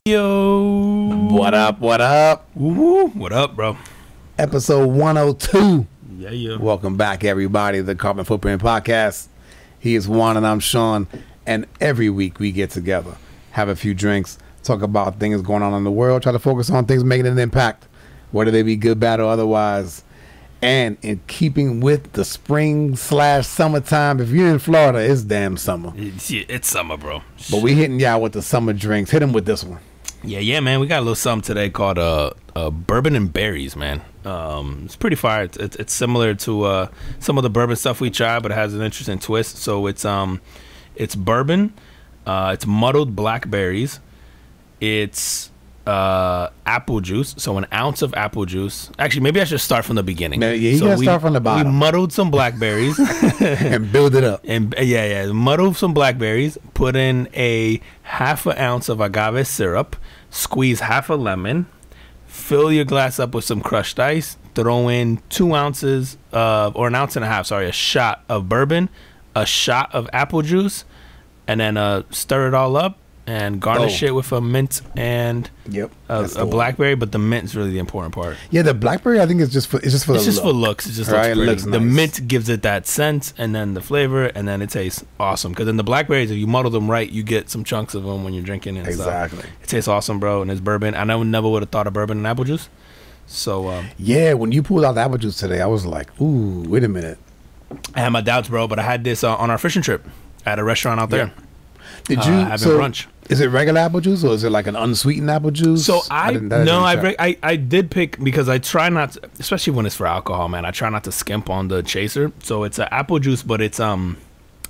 Yo. What up, what up? Woo, what up, bro? Episode 102. Yeah. Welcome back, everybody, to the Carbon Footprint Podcast. He is Juan and I'm Sean, and every week we get together, have a few drinks, talk about things going on in the world, try to focus on things making an impact, whether they be good, bad, or otherwise. And in keeping with the spring/summertime, if you're in Florida, it's damn summer. It's summer, bro. But we hitting y'all with the summer drinks. Hit them with this one. Yeah, man. We got a little something today called bourbon and berries, man. It's pretty fire. It's similar to some of the bourbon stuff we tried, but it has an interesting twist. So it's bourbon. It's muddled blackberries. It's apple juice. So an ounce of apple juice. Actually, maybe I should start from the beginning. Yeah, you gotta start from the bottom. We muddled some blackberries and build it up. And muddle some blackberries, put in a half an ounce of agave syrup, squeeze half a lemon, fill your glass up with some crushed ice, throw in 2 ounces of, or an ounce and a half, sorry, a shot of bourbon, a shot of apple juice, and then stir it all up and garnish it with a mint and a blackberry. But the mint is really the important part. Yeah, the blackberry I think is just for for looks. It just looks pretty. Looks the nice. mint gives it that scent and then the flavor, and then it tastes awesome. Because then the blackberries, if you muddle them right, you get some chunks of them when you're drinking it. Exactly. It tastes awesome, bro. And it's bourbon. I never would have thought of bourbon and apple juice. So yeah, when you pulled out the apple juice today, I was like, ooh, wait a minute. I had my doubts, bro, but I had this on our fishing trip at a restaurant out there. Yeah. Did you having brunch? Is it regular apple juice or is it like an unsweetened apple juice? So I did pick, because I try not to, especially when it's for alcohol, man. I try not to skimp on the chaser. So it's an apple juice, but it's man,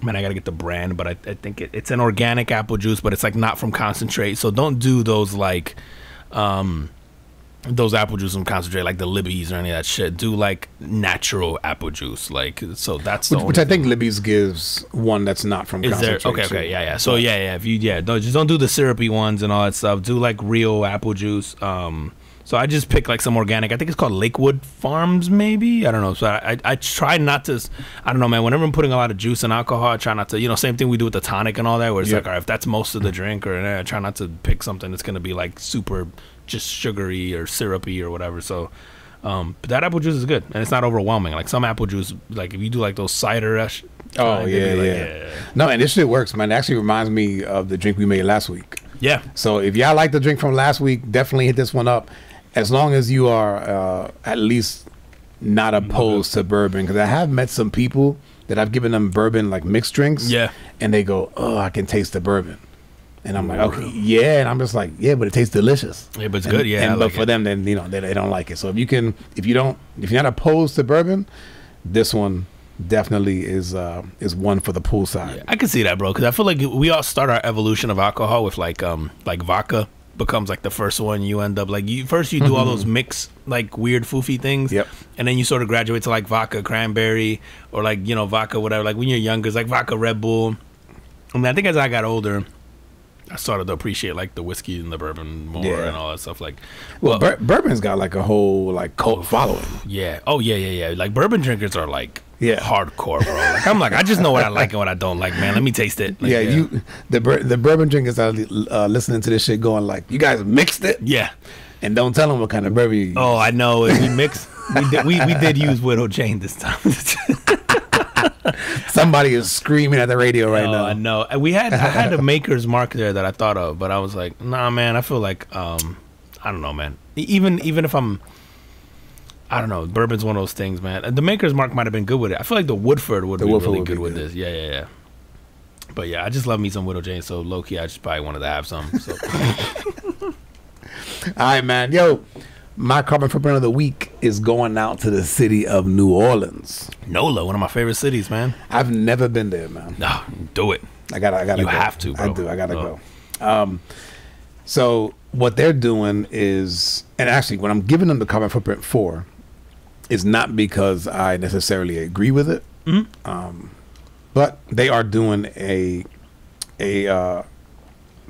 I gotta get the brand, but I think it's an organic apple juice, but it's like not from concentrate. So don't do those like those apple juice from concentrate like the Libby's or any of that shit. Do like natural apple juice, like, so that's which I think Libby's gives one that's not from concentrate. Okay, yeah. So if you don't do the syrupy ones and all that stuff. Do like real apple juice. So I just picked like some organic. I think it's called Lakewood Farms, maybe. I don't know. So I try not to. I don't know, man. Whenever I'm putting a lot of juice and alcohol, I try not to. Same thing we do with the tonic and all that. Where it's like, all right, if that's most of the drink, or I try not to pick something that's gonna be like super just sugary or syrupy or whatever. So, but that apple juice is good and it's not overwhelming. Like some apple juice, like if you do like those cider. Yeah. No, and this shit works, man. It actually reminds me of the drink we made last week. Yeah. So if y'all like the drink from last week, definitely hit this one up. As long as you are at least not opposed to bourbon, because I have met some people that I've given them bourbon like mixed drinks. Yeah. And they go, oh, I can taste the bourbon. And I'm like, okay, yeah, and I'm just like, yeah, but it tastes delicious. Yeah, but it's good, yeah. But for them, then they don't like it. So if you're not opposed to bourbon, this one definitely is one for the poolside. Yeah, I can see that, bro, because I feel like we all start our evolution of alcohol with like vodka becomes like the first one. You end up like you do all those mix like weird foofy things, and then you sort of graduate to like vodka cranberry or like vodka whatever. Like when you're younger, it's like vodka Red Bull. I mean, I think as I got older, I started to appreciate like the whiskey and the bourbon more and all that stuff. Like, well, bourbon's got like a whole like cult following. Yeah. Oh yeah. Like bourbon drinkers are like hardcore, bro. Like I'm like, I just know what I like and what I don't like, man. Let me taste it. Like, the bourbon drinkers are listening to this shit going like, you guys mixed it. Yeah. And don't tell them what kind of bourbon you use. Oh, I know. We mixed. we did use Widow Jane this time. Somebody is screaming at the radio right now. I know. I had a maker's mark there that I thought of, but I was like, nah, man. I feel like I don't know, man. Even if I don't know, bourbon's one of those things, man. The maker's mark might have been good with it. I feel like the Woodford would be really good with this. Yeah. But yeah, I just love me some Widow Jane. So low key, I just probably wanted to have some. So. All right, man. Yo. My carbon footprint of the week is going out to the city of New Orleans. NOLA, one of my favorite cities, man. I've never been there, man. No, do it. I gotta. You go. have to, bro. I do. I gotta go. So what they're doing is, and actually, what I'm giving them the carbon footprint for, is not because I necessarily agree with it, but they are doing to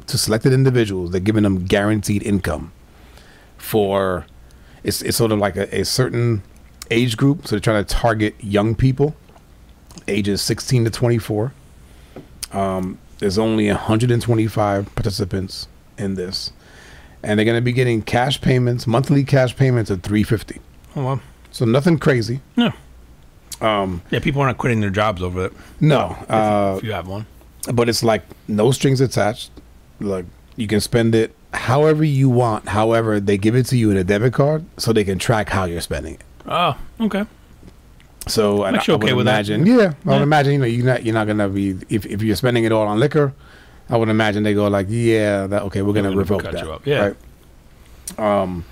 selected individuals. They're giving them guaranteed income for. It's sort of like a certain age group. So they're trying to target young people, ages 16 to 24. There's only 125 participants in this. and they're gonna be getting cash payments, monthly cash payments of $350. Oh well. So nothing crazy. Yeah. Yeah, people aren't quitting their jobs over it. No. If you have one. But it's like no strings attached. Like you can spend it however you want. However, they give it to you in a debit card so they can track how you're spending it. Oh, okay. So I would imagine, I would imagine, you're not gonna be if you're spending it all on liquor. I would imagine they go like, we're gonna revoke that. Yeah. Right?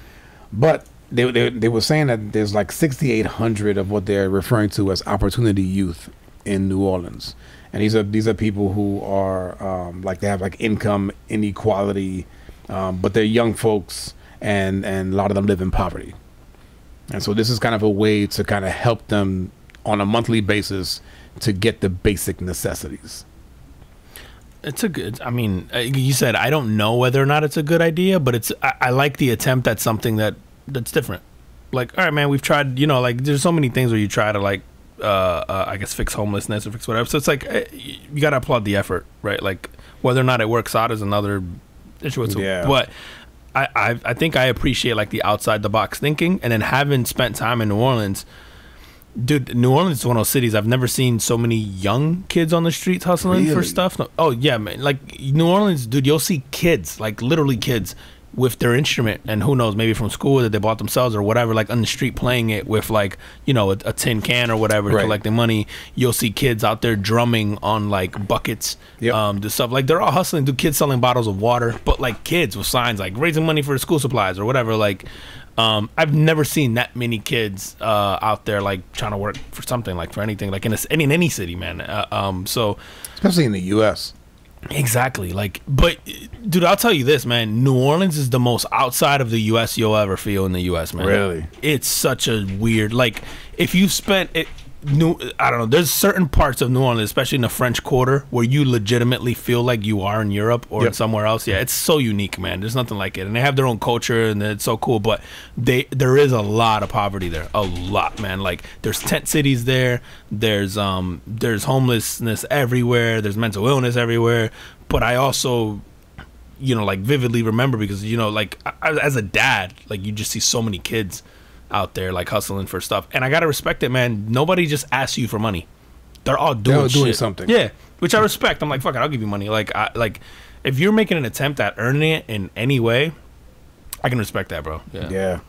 But they were saying that there's like 6,800 of what they're referring to as opportunity youth in New Orleans, and these are people who are like they have like income inequality, but they're young folks, and a lot of them live in poverty. And so this is kind of a way to kind of help them on a monthly basis to get the basic necessities. It's a good, I mean, you said, I don't know whether or not it's a good idea, but I like the attempt at something that's different. Like, all right, man, we've tried, like there's so many things where you try to like, I guess fix homelessness or fix whatever. So it's like, you got to applaud the effort, right? Like whether or not it works out is another issue. Yeah. But I think I appreciate like the outside the box thinking, and then having spent time in New Orleans, dude, New Orleans is one of those cities I've never seen so many young kids on the streets hustling for stuff. No, oh yeah, man, like New Orleans, dude, you'll see kids, like literally kids with their instrument, and who knows, maybe from school that they bought themselves or whatever, like on the street playing it with like a tin can or whatever, collecting money. You'll see kids out there drumming on like buckets, the stuff like they're all hustling. Do kids selling bottles of water, but like kids with signs like raising money for school supplies or whatever. Like I've never seen that many kids out there like trying to work for something, like for anything, like in any city, man. So especially in the U.S. Exactly. Like, but dude, I'll tell you this, man. New Orleans is the most outside of the U.S. you'll ever feel in the U.S., man. Really? It's such a weird, like, if you spent it, I don't know, there's certain parts of New Orleans, especially in the French Quarter, where you legitimately feel like you are in Europe or in somewhere else. Yeah, it's so unique, man. There's nothing like it. And they have their own culture, and it's so cool. But there is a lot of poverty there. A lot, man. Like, there's tent cities there. There's homelessness everywhere. There's mental illness everywhere. But I also, like, vividly remember because, like, as a dad, like, you just see so many kids out there like hustling for stuff, and I gotta respect it, man. Nobody just asks you for money. They're all doing something. Yeah, which I respect. I'm like, fuck it, I'll give you money. Like, if you're making an attempt at earning it in any way, I can respect that, bro. Yeah.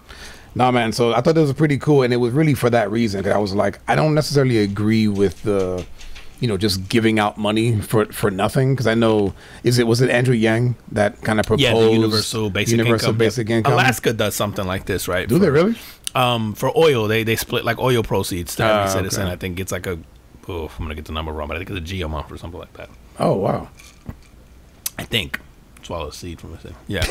No, man. So I thought that was pretty cool, and it was really for that reason. Cause I was like, I don't necessarily agree with the, just giving out money for nothing. Because I know, was it Andrew Yang that kind of proposed the universal basic income? Alaska does something like this, right? Do they really? For oil, they split like oil proceeds to every citizen. Okay. I think it's like I'm gonna get the number wrong, but I think it's a G a month or something like that. Oh wow! I think swallow a seed from a thing. Yeah.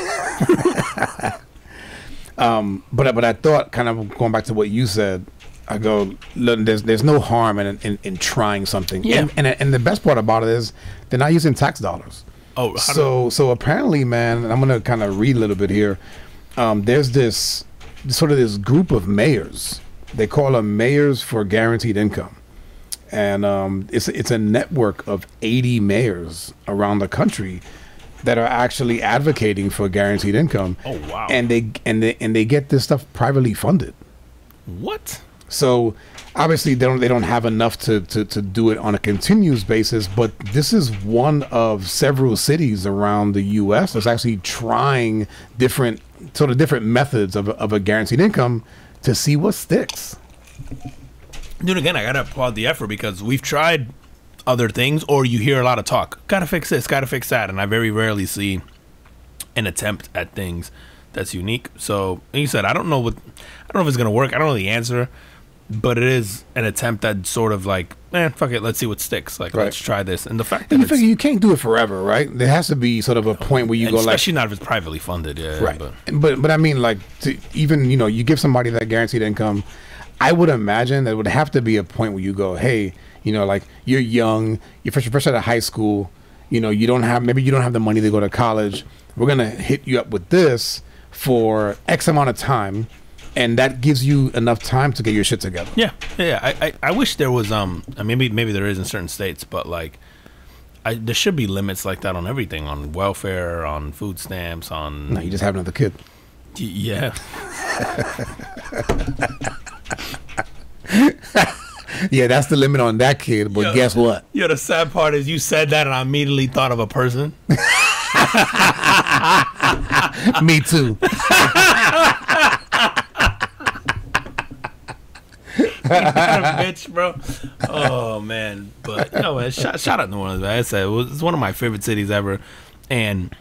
But I thought, kind of going back to what you said, I go, look, there's no harm in trying something. Yeah. And the best part about it is they're not using tax dollars. Oh, so apparently, man, and I'm gonna kind of read a little bit here. There's this group of mayors. They call them mayors for guaranteed income, and it's a network of 80 mayors around the country that are actually advocating for guaranteed income. Oh wow! And they get this stuff privately funded. What? So obviously they don't have enough to do it on a continuous basis, but this is one of several cities around the U.S. that's actually trying different methods of a guaranteed income to see what sticks. Dude, again, I gotta applaud the effort because we've tried other things, or you hear a lot of talk. Gotta fix this, gotta fix that, and I very rarely see an attempt at things that's unique. So, like you said, I don't know if it's gonna work. I don't know the answer, but it is an attempt that sort of like, fuck it, let's see what sticks. Like, let's try this. And the fact that you can't do it forever, right? There has to be sort of a point where you go, especially not if it's privately funded, yeah. Right. But I mean, like, you give somebody that guaranteed income, I would imagine there would have to be a point where you go, hey, like you're young, you're fresh out of high school, you don't have the money to go to college. We're gonna hit you up with this for X amount of time. And that gives you enough time to get your shit together. Yeah. I wish there was maybe there is in certain states, but like there should be limits like that on everything, on welfare, on food stamps, on. No, you just have another kid. Yeah. Yeah, that's the limit on that kid. But guess what? Yeah, the sad part is you said that, and I immediately thought of a person. Me too. Bitch, bro. Oh man, but man, shout out New Orleans. Man. I said it's one of my favorite cities ever, and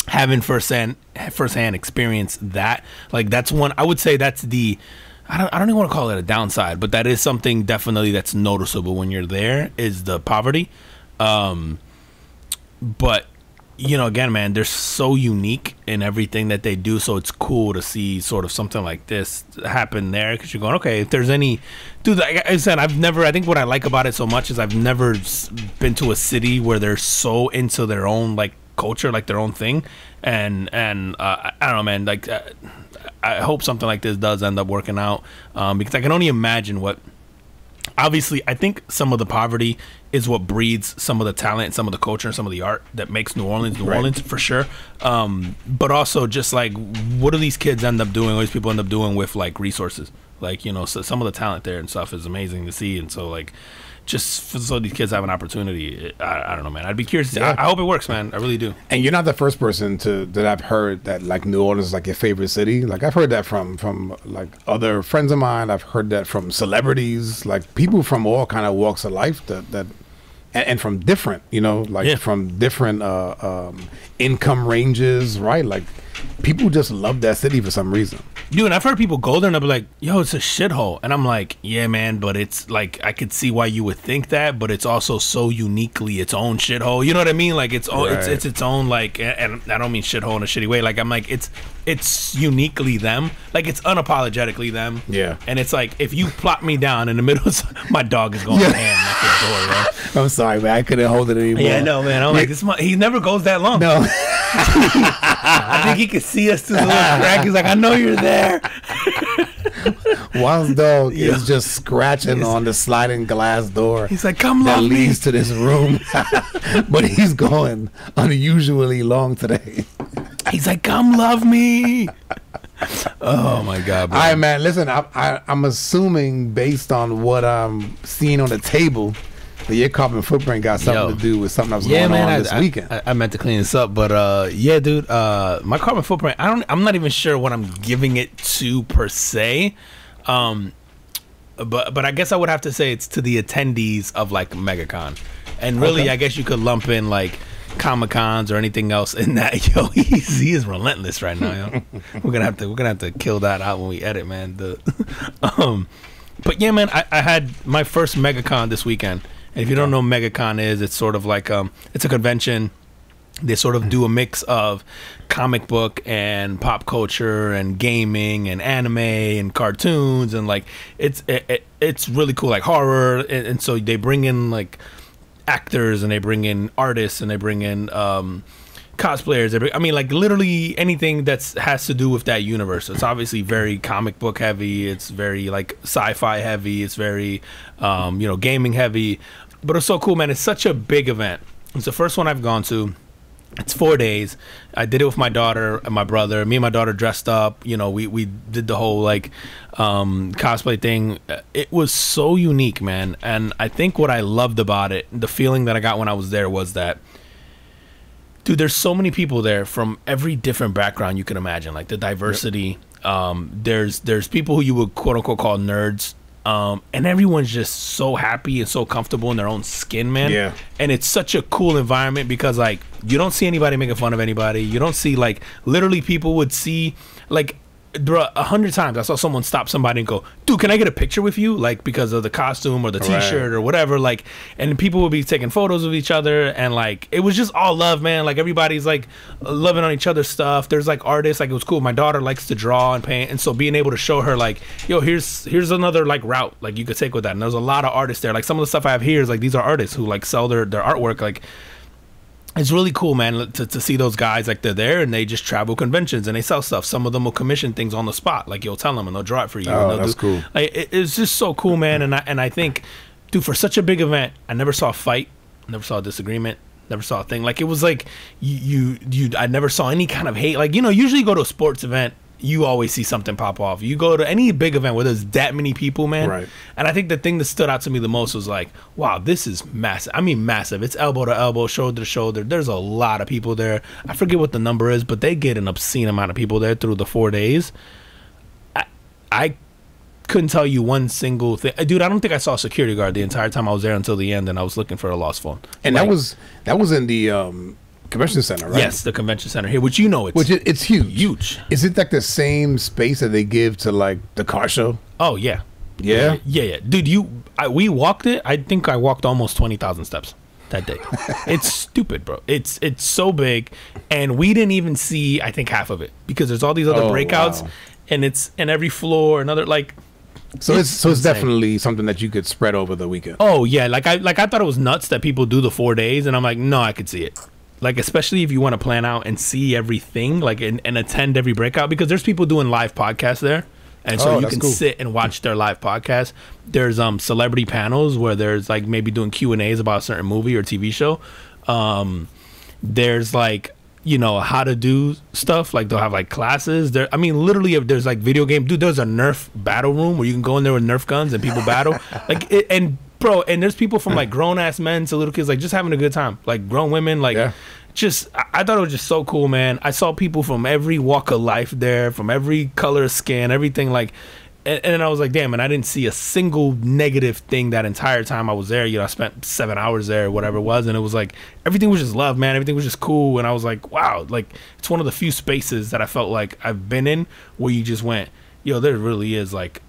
having firsthand experience that, like, that's one. I would say that's the. I don't even want to call it a downside, but that is something definitely that's noticeable when you're there, is the poverty. But again, man, they're so unique in everything that they do, so it's cool to see sort of something like this happen there, because you're going, okay, if there's any, dude, like I said, I think what I like about it so much is I've never been to a city where they're so into their own, like, culture, like their own thing, and I don't know, man, like I hope something like this does end up working out, because I can only imagine what. Obviously, I think some of the poverty is what breeds some of the talent, some of the culture, and some of the art that makes New Orleans for sure. But also, just like, what do these kids end up doing? What these people end up doing with, like, resources? Like, so some of the talent there and stuff is amazing to see. And so, like, just so these kids have an opportunity, I don't know, man. I'd be curious. I hope it works, man. I really do. And you're not the first person that I've heard that, like, New Orleans is like your favorite city. Like, I've heard that from like other friends of mine. I've heard that from celebrities, like people from all kind of walks of life and from different, from different income ranges, right? Like, people just love that city for some reason. Dude, and I've heard people go there and they'll be like, yo, it's a shithole. And I'm like, yeah, man, but it's like, I could see why you would think that, but it's also so uniquely its own shithole. You know what I mean? Like, it's its own, like, and I don't mean shithole in a shitty way. Like, I'm like, it's uniquely them. Like, it's unapologetically them. Yeah. And it's like, if you plop me down in the middle of my dog is going to hand at the door, bro. I'm sorry, man. I couldn't hold it anymore. Yeah, no, man. I'm like, he never goes that long. No. I think he could see us through the little crack. He's like, I know you're there. Juan's dog is just scratching on the sliding glass door. He's like, come love me. That leads to this room. But he's going unusually long today. He's like, come love me. Oh my God, bro. All right, man. Listen, I'm assuming, based on what I'm seeing on the table, that your carbon footprint got something to do with something that was going on this weekend. I meant to clean this up, but yeah, dude, my carbon footprint, I'm not even sure what I'm giving it to per se, but I guess I would have to say it's to the attendees of, like, MegaCon, and really, I guess you could lump in, like, Comic-Cons or anything else in that. Yo, he is relentless right now, yo. we're gonna have to kill that out when we edit, man. But yeah, man, I had my first MegaCon this weekend. And if you don't know what MegaCon is, it's sort of like it's a convention. They sort of do a mix of comic book and pop culture and gaming and anime and cartoons, and, like, it's really cool, like horror, and so they bring in, like, actors, and they bring in artists, and they bring in cosplayers. I mean, like, literally anything that has to do with that universe. It's obviously very comic book heavy. It's very, like, sci-fi heavy. It's very gaming heavy. But it's so cool, man. It's such a big event. It's the first one I've gone to. It's 4 days. I did it with my daughter and my brother. Me and my daughter dressed up. We did the whole, like, cosplay thing. It was so unique, man. And I think what I loved about it, the feeling that I got when I was there, was that, dude, there's so many people there from every different background you can imagine. Like, the diversity. Yep. There's people who you would quote unquote call nerds. And everyone's just so happy and so comfortable in their own skin, man. Yeah. And it's such a cool environment because, like, you don't see anybody making fun of anybody. You don't see, like, literally people would see, like, bro, 100 times I saw someone stop somebody and go, dude, can I get a picture with you? Like, because of the costume or the t-shirt or whatever. Like, and people would be taking photos of each other, and, like, it was just all love, man. Like, everybody's, like, loving on each other's stuff. There's, like, artists. Like, it was cool. My daughter likes to draw and paint, and so being able to show her, like, yo, here's another, like, route, like, you could take with that. And there's a lot of artists there. Like, some of the stuff I have here is, like, these are artists who, like, sell their artwork. Like, it's really cool, man, to see those guys. Like, they're there and they just travel conventions and they sell stuff. Some of them will commission things on the spot. Like, you'll tell them and they'll draw it for you. Oh, that's cool. Like, it's just so cool, man. And I think, dude, for such a big event, I never saw a fight, never saw a disagreement, never saw a thing. Like it was like I never saw any kind of hate. Like, you know, usually you go to a sports event, you always see something pop off. You go to any big event where there's that many people, man. Right. And I think the thing that stood out to me the most was like, wow, this is massive. I mean, massive. It's elbow to elbow, shoulder to shoulder. There's a lot of people there. I forget what the number is, but they get an obscene amount of people there through the 4 days. I couldn't tell you one single thing. Dude, I don't think I saw a security guard the entire time I was there until the end, and I was looking for a lost phone. And like, that was in the convention center, right? Yes, the convention center here, which you know it's huge. Huge. Is it like the same space that they give to like the car show? Oh yeah. Yeah. Yeah. Dude, we walked it. I think I walked almost 20,000 steps that day. It's stupid, bro. It's so big, and we didn't even see, I think, half of it because there's all these other breakouts, and it's in every floor, another like. So it's definitely something that you could spread over the weekend. Oh yeah, I thought it was nuts that people do the 4 days, and I'm like, no, I could see it. Like, especially if you want to plan out and see everything, like, and attend every breakout, because there's people doing live podcasts there, and so you can sit and watch their live podcast. There's celebrity panels where there's like maybe doing Q&As about a certain movie or TV show. There's like, you know, how to do stuff. Like they'll have like classes there. I mean, literally, if there's like video game, dude, there's a Nerf battle room where you can go in there with Nerf guns and people battle. Like bro, and there's people from like grown ass men to little kids, like just having a good time, like grown women, like just I thought it was just so cool, man. I saw people from every walk of life there, from every color of skin, everything, like, and I was like, damn, and I didn't see a single negative thing that entire time I was there. You know, I spent 7 hours there, whatever it was, and it was like everything was just love, man. Everything was just cool, and I was like, wow, like it's one of the few spaces that I felt like I've been in where you just went, yo, there really is like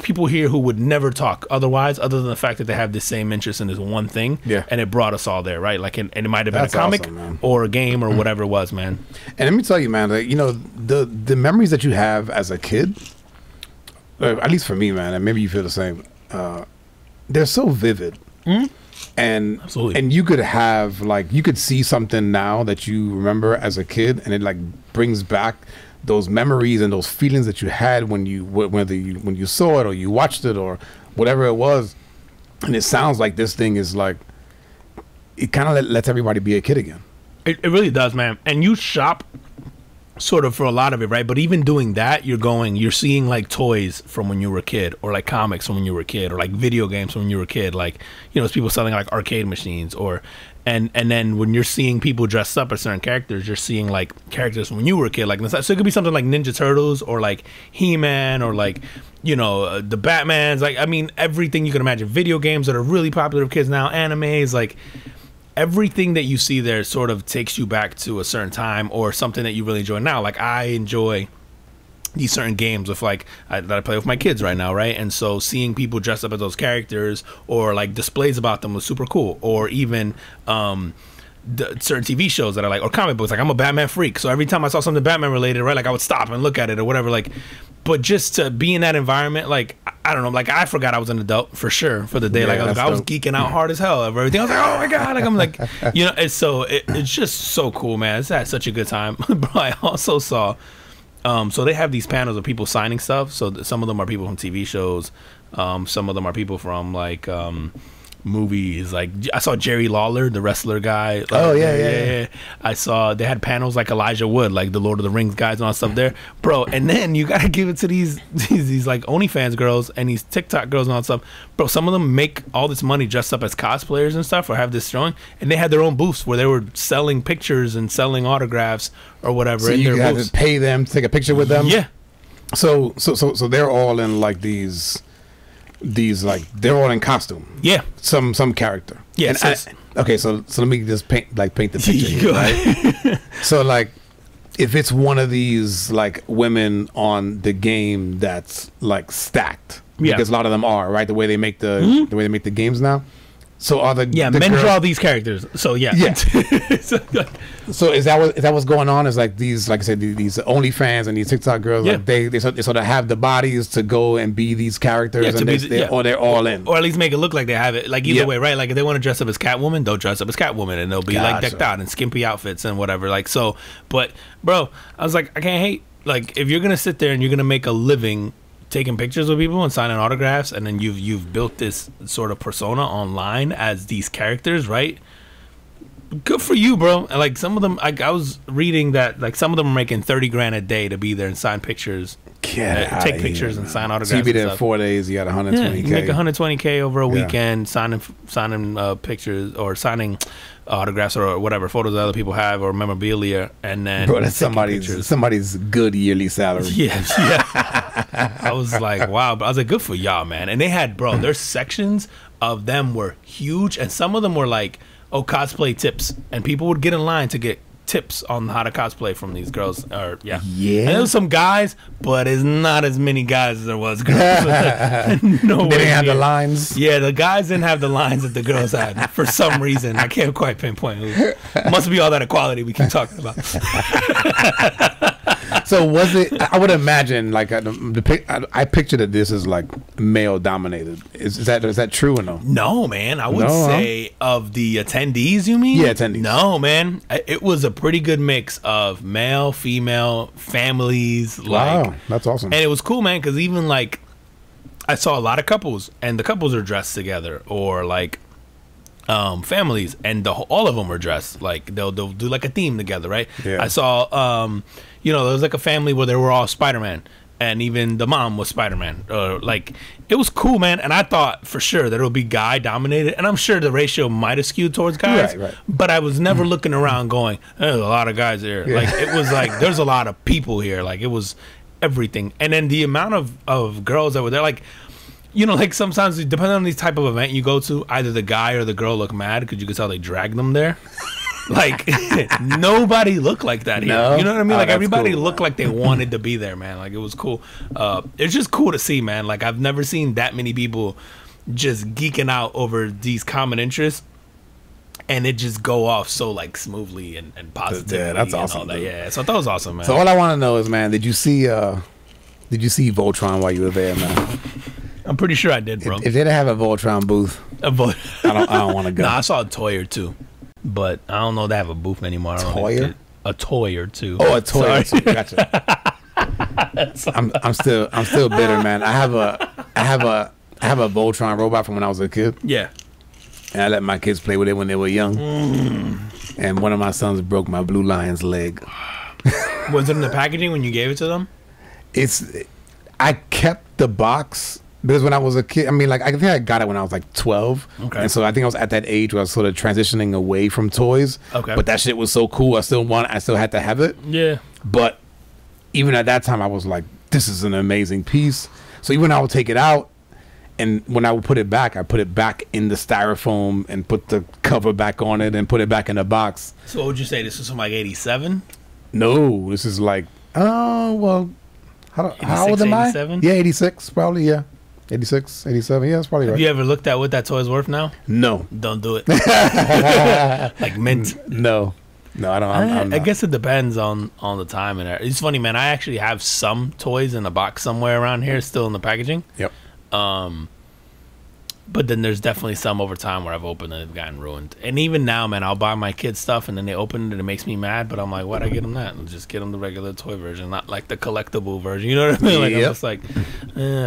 people here who would never talk otherwise, other than the fact that they have the same interest in this one thing. Yeah. And it brought us all there, right? Like, and it might have been a comic or a game or whatever it was, man. And let me tell you, man, like, you know, the memories that you have as a kid, at least for me, man, and maybe you feel the same, they're so vivid. And absolutely. And you could have, like, you could see something now that you remember as a kid, and it like brings back those memories and those feelings that you had when you saw it or you watched it or whatever it was. And it sounds like this thing is like, it kind of lets everybody be a kid again. It really does, man. And you shop sort of for a lot of it, right? But even doing that, you're seeing like toys from when you were a kid, or like comics from when you were a kid, or like video games from when you were a kid. Like, you know, it's people selling like arcade machines, or and then when you're seeing people dressed up as certain characters, you're seeing like characters from when you were a kid. Like, so it could be something like Ninja Turtles, or like He-Man, or like, you know, the Batmans. Like, I mean, everything you can imagine. Video games that are really popular with kids now, animes, like everything that you see there sort of takes you back to a certain time or something that you really enjoy now. Like, I enjoy these certain games with like that I play with my kids right now, right? And so seeing people dress up as those characters, or like displays about them, was super cool. Or even certain TV shows that I like, or comic books. Like, I'm a Batman freak, so every time I saw something Batman related, right, like I would stop and look at it or whatever. Like, but just to be in that environment, like, I don't know, like I forgot I was an adult for sure for the day. Yeah, like I was geeking out hard as hell over everything. I was like, oh my god, like I'm like, you know, it's just so cool, man. It's had such a good time. Bro, I also saw. So they have these panels of people signing stuff. So some of them are people from TV shows. Some of them are people from like movies. Like I saw Jerry Lawler, the wrestler guy. Like, yeah. I saw they had panels like Elijah Wood, like the Lord of the Rings guys and all that stuff there, bro. And then you gotta give it to these like OnlyFans girls and these TikTok girls and all that stuff, bro. Some of them make all this money dressed up as cosplayers and stuff, or have this showing, and they had their own booths where they were selling pictures and selling autographs or whatever. So you had to pay them to take a picture with them. Yeah. So they're all in like these like they're all in costume. Yeah. Some character. Yeah. Okay, so let me just paint the picture here, right? So like, if it's one of these like women on the game that's like stacked, because a lot of them are, right, the way they make the games now. So are the men draw these characters. So yeah. So is that what's going on? Is like these, like I said, these OnlyFans and these TikTok girls, like they sort of have the bodies to go and be these characters, or they're all in, or at least make it look like they have it. Like either way, right? Like if they want to dress up as Catwoman, they'll dress up as Catwoman, and they'll be like decked out in skimpy outfits and whatever. Like so, but bro, I was like, I can't hate. Like if you're gonna sit there and you're gonna make a living taking pictures with people and signing autographs, and then you've built this sort of persona online as these characters, right? good for you, bro. And like some of them, I was reading that like some of them are making 30 grand a day to be there and sign pictures, take pictures and sign autographs. So you be there 4 days, you got 120K. You make 120K over a weekend signing pictures or signing autographs or whatever photos that other people have or memorabilia, and then bro, that's somebody's good yearly salary. Yeah. I was like, wow, but I was like, good for y'all, man. And they had, bro, their sections of them were huge, and some of them were like, oh, cosplay tips, and people would get in line to get tips on how to cosplay from these girls. Or and there was some guys, but it's not as many guys as there was girls. No, they didn't have the lines. Yeah, the guys didn't have the lines that the girls had for some reason. I can't quite pinpoint. It must be all that equality we keep talking about. So was it? I would imagine like I pictured that this is like male dominated. Is that true or no? No, man. I would say of the attendees. You mean? Yeah, attendees. No, man. It was a pretty good mix of male, female, families. Wow, that's awesome. And it was cool, man, because even like I saw a lot of couples, and the couples are dressed together, or like families, and all of them were dressed like they'll do like a theme together, right? Yeah. I saw there was like a family where they were all Spider-Man, and even the mom was Spider-Man. Like it was cool, man. And I thought for sure that it would be guy dominated, and I'm sure the ratio might have skewed towards guys, right. But I was never looking around going, there's a lot of guys here. Like it was like there's a lot of people here. Like it was everything. And then the amount of girls that were there, like, you know, like sometimes depending on the type of event you go to, either the guy or the girl look mad because you could tell they dragged them there. Like nobody looked like that here. No? You know what I mean? Like everybody cool, looked like they wanted to be there, man. Like it was cool. It's just cool to see, man. Like I've never seen that many people just geeking out over these common interests, and it just go off so like smoothly and positively. Yeah, that's and awesome. All that. Yeah, so that was awesome, man. So all I want to know is, man, did you see Voltron while you were there, man? I'm pretty sure I did, bro. If they didn't have a Voltron booth, I don't want to go. Nah, I saw a toy or two, but I don't know if they have a booth anymore. A toy or two. Oh, a toy or two. Gotcha. I'm still bitter, man. I have a Voltron robot from when I was a kid. Yeah. And I let my kids play with it when they were young. And one of my sons broke my Blue Lion's leg. Was it in the packaging when you gave it to them? I kept the box because when I was a kid, I mean, like I think I got it when I was like 12. Okay. And so I think I was at that age where I was sort of transitioning away from toys. Okay. But that shit was so cool. I still had to have it. Yeah. But even at that time, I was like, this is an amazing piece. So even when I would take it out, and when I would put it back, I put it back in the styrofoam and put the cover back on it and put it back in the box. So what would you say? This was from like 87? No, this is like, how old am I? 87? Yeah, 86 probably, yeah. 86, 87, yeah, that's probably right. Have you ever looked at what that toy's worth now? No. Don't do it. Like mint? No, I don't. I guess it depends on the time. And it's funny, man. I actually have some toys in a box somewhere around here still in the packaging. Yep. But then there's definitely some over time where I've opened and they've gotten ruined. And even now, man, I'll buy my kids stuff and then they open it and it makes me mad. But I'm like, why'd I get them that? And just get them the regular toy version, not like the collectible version. You know what I mean? Like, I'm just like,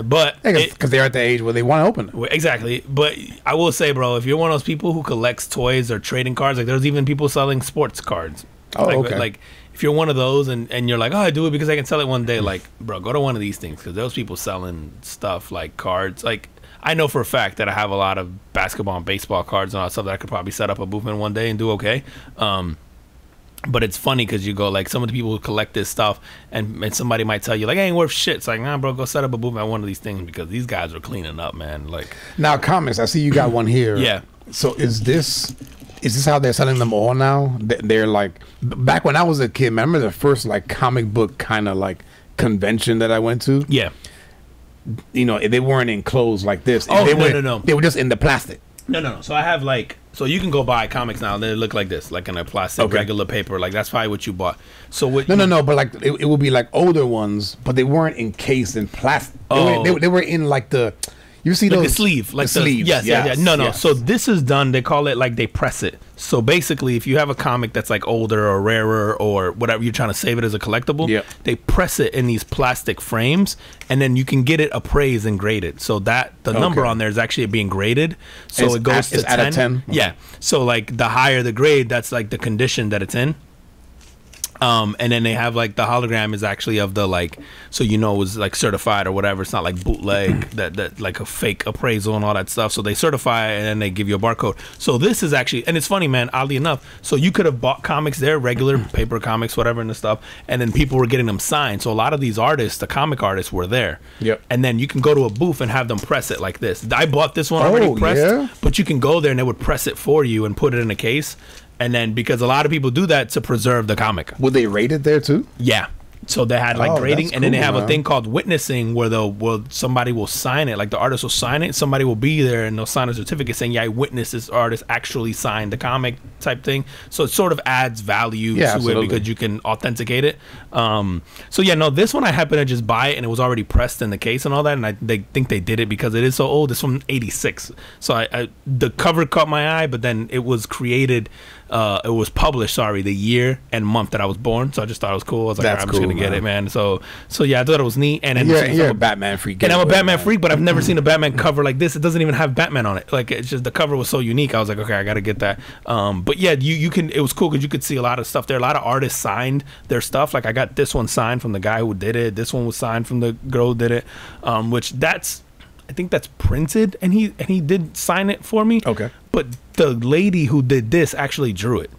but because they're at the age where they want to open it. Exactly. But I will say, bro, if you're one of those people who collects toys or trading cards, like there's even people selling sports cards. Oh, okay. Like if you're one of those and you're like, oh, I do it because I can sell it one day. Like, bro, go to one of these things because those people selling stuff like cards, like. I know for a fact that I have a lot of basketball and baseball cards and all that stuff that I could probably set up a booth in one day and do okay. But it's funny because you go like some of the people who collect this stuff and somebody might tell you like, it ain't worth shit. It's like, nah, bro, go set up a booth at one of these things because these guys are cleaning up, man. Like now, comics. I see you got one here. Yeah. So is this how they're selling them all now? They're like back when I was a kid. Remember the first like comic book kind of like convention that I went to? Yeah. You know, they weren't enclosed like this. Oh, no. They were just in the plastic. No. So I have like, so you can go buy comics now and they look like this, like in a plastic, regular paper. Like that's probably what you bought. So what? No. But like it would be like older ones, but they weren't encased in plastic. They were in like the, You see like those the sleeve, like the sleeves. Yes, yeah. No. Yes. So this is done. They call it like they press it. So basically, if you have a comic that's like older or rarer or whatever, you're trying to save it as a collectible. Yep. They press it in these plastic frames, and then you can get it appraised and graded. So that the number on there is actually being graded. So it goes to 10. Out of 10. Yeah. So like the higher the grade, that's like the condition that it's in. And then they have like the hologram is actually of the like, so it was like certified or whatever. It's not like bootleg that like a fake appraisal and all that stuff. So they certify it and then they give you a barcode. So this is actually, and it's funny, man, oddly enough. So you could have bought comics there, regular paper comics, whatever, and the stuff, and then people were getting them signed. So a lot of these artists, the comic artists, were there. Yep. And then you can go to a booth and have them press it like this. I bought this one already pressed, but you can go there and they would press it for you and put it in a case. And then because a lot of people do that to preserve the comic. Would they rate it there too? Yeah. So they had like grading, and then they have man. a thing called witnessing where somebody will sign it, like the artist will sign it, somebody will be there and they'll sign a certificate saying, yeah, I witnessed this artist actually signed the comic type thing. So it sort of adds value to absolutely. it because you can authenticate it. So yeah, no, this one I happened to just buy it and it was already pressed in the case and all that, and they think they did it because it is so old. It's from '86. So the cover caught my eye, but then it was created, it was published, the year and month that I was born. So I just thought it was cool. I was like, I'm just gonna get it, man. So yeah, I thought it was neat. And then you're a Batman freak, and I'm a Batman freak, but I've never seen a Batman cover like this. It doesn't even have Batman on it. Like, it's just the cover was so unique. I was like, okay, I gotta get that. But yeah, you can. It was cool because you could see a lot of stuff there. A lot of artists signed their stuff. Like I got this one signed from the guy who did it. This one was signed from the girl who did it. I think that's printed, and he did sign it for me. Okay. But the lady who did this actually drew it.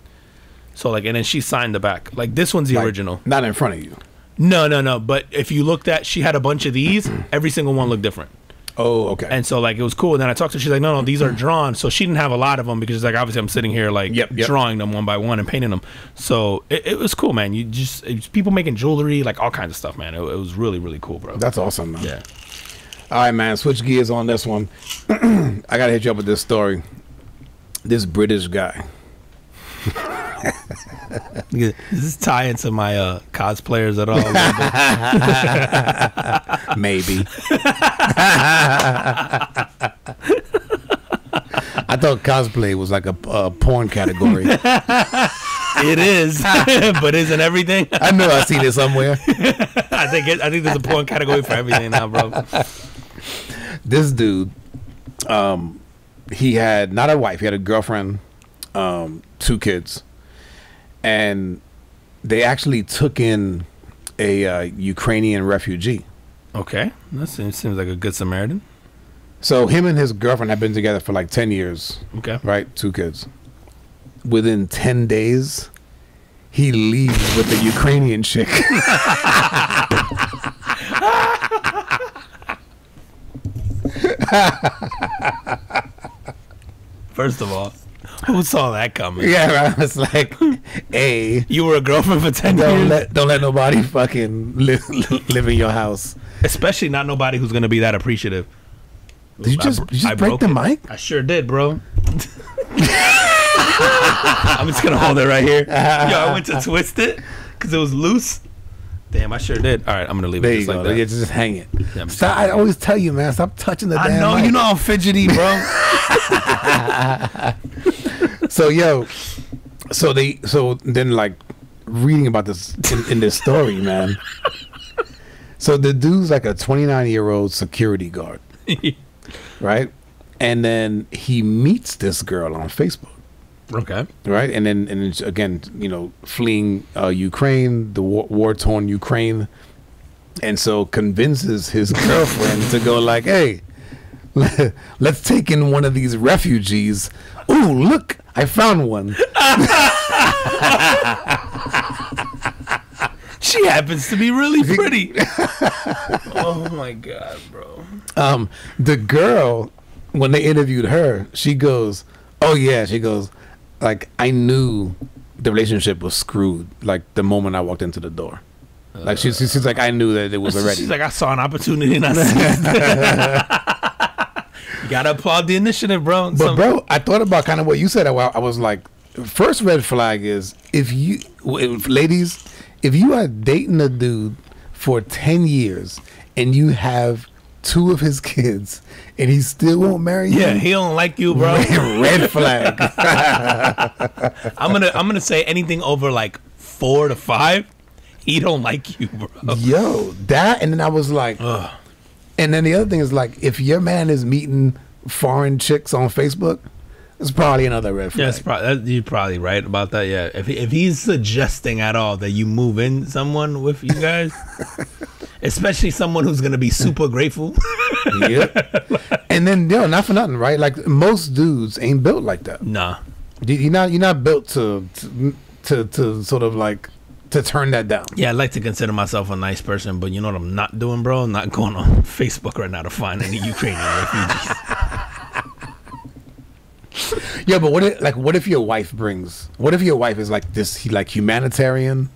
So like, and then she signed the back. Like this one's the original. Not in front of you. No. But if you looked at, she had a bunch of these. Every single one looked different. Oh, okay. And so like it was cool. And then I talked to her. She's like, no, these are drawn. So she didn't have a lot of them because she's like, obviously I'm sitting here like drawing them one by one and painting them. So it was cool, man. It's people making jewelry, like all kinds of stuff, man. It was really, really cool, bro. That's awesome, man. Yeah. All right, man. Switch gears on this one. I gotta hit you up with this story. This British guy. Does this tie into my cosplayers at all? Maybe. I thought cosplay was like a porn category. It is, but isn't everything? I know I seen it somewhere. I think there's a porn category for everything now, bro. This dude, he had not a wife, he had a girlfriend, 2 kids, and they actually took in a Ukrainian refugee. Okay, that seems like a good Samaritan. So him and his girlfriend have been together for like 10 years. Okay. Right? 2 kids. Within 10 days, he leaves with the Ukrainian chick. First of all, who saw that coming? Yeah, right. It's like, hey, you were a girlfriend for 10 years? Don't let nobody fucking live in your house. Especially not nobody who's going to be that appreciative. Did you just break the mic? I sure did, bro. I'm just going to hold it right here. Yo, I went to twist it because it was loose. Damn, I sure did. All right, I'm going to leave it just like that. Yeah, just hang it. Yeah, stop, I always tell you, man, stop touching the damn know, mic. you know I'm fidgety, bro. So then like reading about this in this story, man. So the dude's like a 29-year-old security guard. Right? And then he meets this girl on Facebook. Okay. Right? And then again, fleeing Ukraine, the war-torn Ukraine. And so convinces his girlfriend to go like, hey, let's take in one of these refugees. Ooh, look, I found one. She happens to be really pretty. Oh my God, bro. The girl, when they interviewed her, she goes, oh yeah, she goes, like, I knew the relationship was screwed, like the moment I walked into the door. Like she's like, I knew that it was already. She's like, I saw an opportunity and I seized it. You gotta applaud the initiative, bro. But bro, I thought about kind of what you said. I was like, first red flag is ladies, if you are dating a dude for 10 years and you have 2 of his kids, and he still won't marry you. Yeah, he don't like you, bro. Red flag. I'm gonna say anything over like 4 to 5, he don't like you, bro. Yo, that, and then I was like, Ugh. and then the other thing is like, if your man is meeting foreign chicks on Facebook, it's probably another red flag. Yeah, you're probably right about that. Yeah, if he's suggesting at all that you move in someone with you guys, especially someone who's gonna be super grateful. Yep. And then, not for nothing, right? Like most dudes ain't built like that. Nah, You're not built to sort of like to turn that down. yeah, I'd like to consider myself a nice person, but you know what I'm not doing, bro? I'm not going on Facebook right now to find any Ukrainian refugees. Yeah, but what if your wife is like this, humanitarian,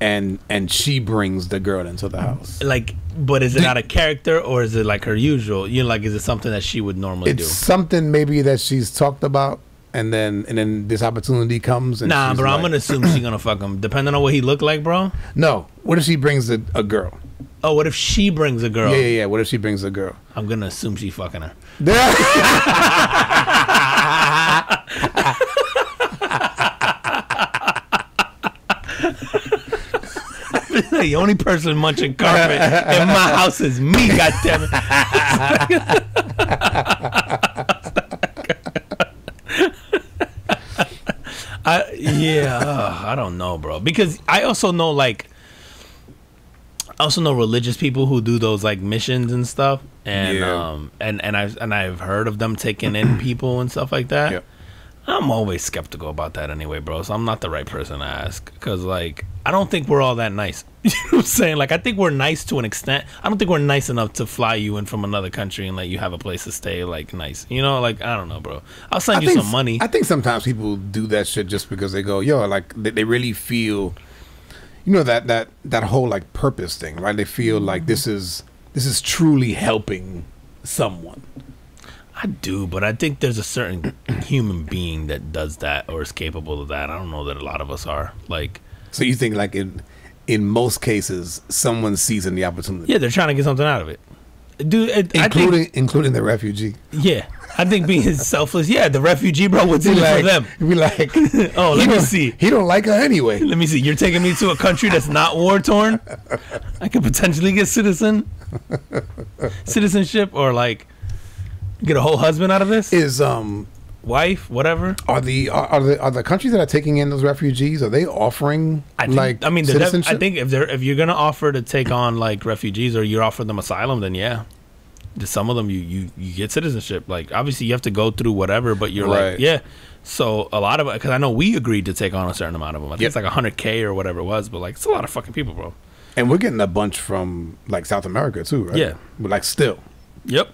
and she brings the girl into the house? Like, but is it out of character, or is it like her usual? You know, like, is it something that she would normally do? It's something maybe that she's talked about, and then this opportunity comes. And Nah, she's bro, like, I'm gonna assume she's gonna fuck him, depending on what he looked like, bro. No, what if she brings a girl? Oh, what if she brings a girl? Yeah. What if she brings a girl? I'm gonna assume she fucking her. The only person munching carpet in my house is me. Goddammit. I don't know, bro. Because I also know religious people who do those like missions and stuff, and I've heard of them taking in people and stuff like that. Yep. I'm always skeptical about that anyway, bro. So I'm not the right person to ask, because like I don't think we're all that nice. You know what I'm saying? Like, I think we're nice to an extent. I don't think we're nice enough to fly you in from another country and let you have a place to stay. Like, nice, you know? Like, I don't know, bro. I'll send you some money. I think sometimes people do that shit just because they go, yo, like they really feel, that whole like purpose thing, right? They feel like this is truly helping someone. I do, but I think there's a certain human being that does that or is capable of that. I don't know that a lot of us are. Like, so you think like in most cases, someone seizing the opportunity? Yeah, they're trying to get something out of it, dude. Including the refugee. Yeah, I think being selfless. Yeah, the refugee, bro. What's in it for them? Be like, oh, let me see. He don't like her anyway. Let me see. You're taking me to a country that's not war torn. I could potentially get citizenship, or like get a whole husband out of this. Is wife, whatever. Are the countries that are taking in those refugees, are they offering citizenship? I think if you're gonna offer to take on like refugees, or you're offering them asylum, then yeah, just some of them you get citizenship. Like, obviously you have to go through whatever, but you're right. Like, yeah. So a lot of it, because I know we agreed to take on a certain amount of them. I think it's like 100K or whatever it was, but like it's a lot of fucking people, bro. And we're getting a bunch from like South America too, right? Yeah, but like still. Yep.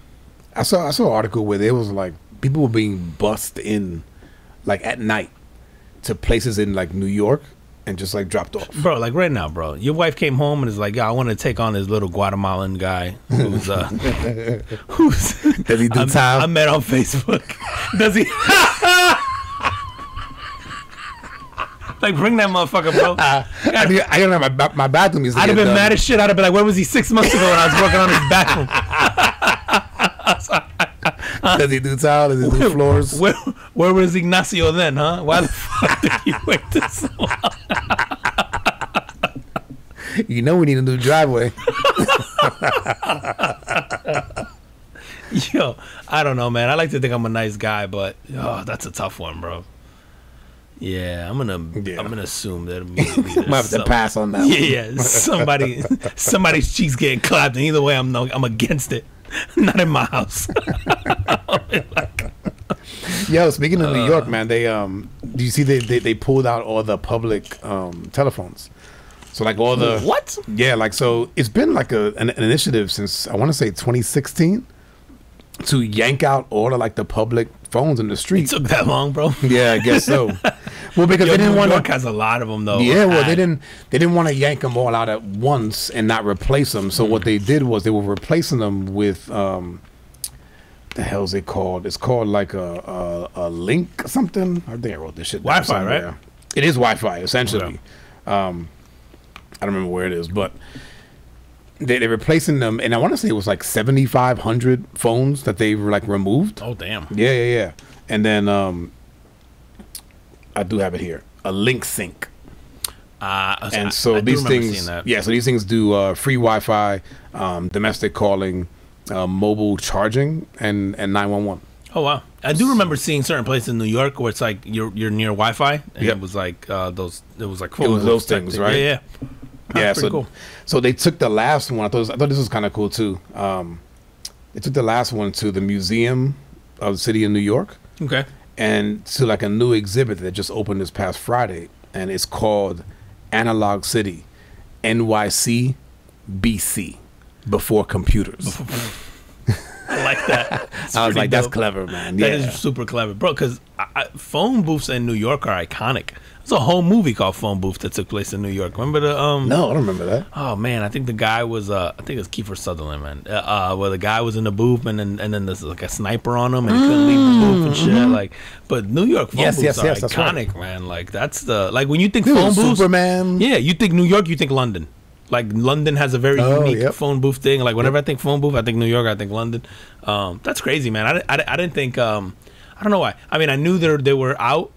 I saw an article where there was like people were being bussed in like at night to places in like New York and just like dropped off. Bro, like right now, bro, your wife came home and is like, "Yeah, I want to take on this little Guatemalan guy who's does he do time? I met on Facebook. Does he? Like, bring that motherfucker, bro. I don't know. My bathroom is. I'd have been mad as shit. I'd have been like, "Where was he 6 months ago when I was working on his bathroom?" Does he do tile? Does he do floors? Where was Ignacio then, huh? Why the fuck did you wait this long? You know we need a new driveway. Yo, I don't know, man. I like to think I'm a nice guy, but that's a tough one, bro. Yeah, I'm gonna assume that immediately. Might have to pass on that. Yeah, somebody's cheeks getting clapped, and either way, I'm against it. Not in my house. Yo, speaking of New York, man, they do you see they pulled out all the public telephones? So like all the what? Yeah, like so it's been like an initiative since I want to say 2016 to yank out all of like the public phones in the street. It took that long, bro? Yeah, I guess so. Well, because they didn't want New York has a lot of them though. Yeah, well, they didn't want to yank them all out at once and not replace them. So what they did was they were replacing them with the hell's it called? It's called like a link or something. I think I wrote this shit down Wi-Fi, somewhere. right? It is Wi-Fi essentially. Okay. I don't remember where it is, but they're replacing them, and I want to say it was like 7,500 phones that they were like removed. Oh damn. Yeah. And then I do have it here, a link sync. And so these things, so these things do free Wi-Fi, domestic calling, mobile charging, and 911. Oh wow! I do remember seeing certain places in New York where it's like you're near Wi-Fi, and it was like those. It was like those things, right? Yeah. Yeah, so cool. So they took the last one. I thought this was kind of cool too. They took the last one to the Museum of the City of New York. Okay. And to like a new exhibit that just opened this past Friday, and it's called Analog City, NYC, BC, before computers. I like that. I was like, that's clever, man. That is super clever, bro. Because phone booths in New York are iconic. There's a whole movie called Phone Booth that took place in New York. Remember the No, I don't remember that. Oh man, I think the guy was I think it was Kiefer Sutherland, man. Where the guy was in the booth and then there's like a sniper on him and he couldn't leave the booth and shit. Like, but New York phone booths are iconic, right, man. Like that's the when you think phone booths, Superman. Yeah, you think New York, you think London. Like London has a very unique phone booth thing. Like whenever I think phone booth, I think New York, I think London. That's crazy, man. I didn't think I don't know why. I mean, I knew they were out.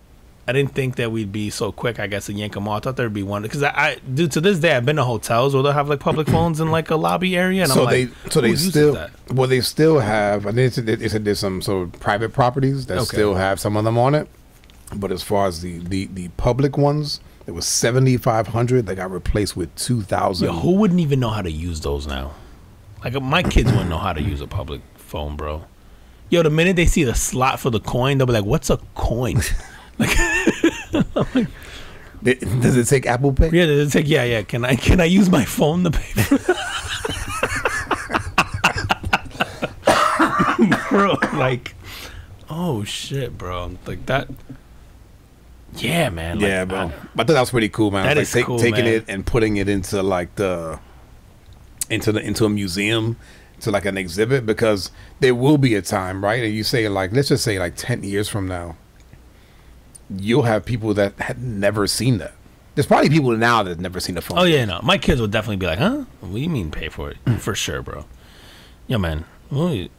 I didn't think that we'd be so quick, I guess, to yank them all. I thought there'd be one because dude, to this day, I've been to hotels where they'll have like public phones in like a lobby area, and they still have. I think they said there's some sort of private properties that still have some of them on it, but as far as the public ones, there was 7,500 that got replaced with 2,000. Yo, who wouldn't even know how to use those now? Like my kids wouldn't know how to use a public phone, bro. Yo, the minute they see the slot for the coin, they'll be like, "What's a coin?" Like, does it take Apple Pay? Yeah, does it take? Yeah. Can I use my phone to pay for bro, like, oh shit, bro. Like that. Yeah, man. Like, yeah, bro. I thought that was pretty cool, man. That is cool, taking man. it and putting it into like into a museum, to like an exhibit, because there will be a time, right? And you say like, let's just say like 10 years from now, you'll have people that had never seen that. There's probably people now that have never seen a phone. Oh yeah, no. My kids will definitely be like, "Huh? What do you mean pay for it?" For sure, bro. Yo, man.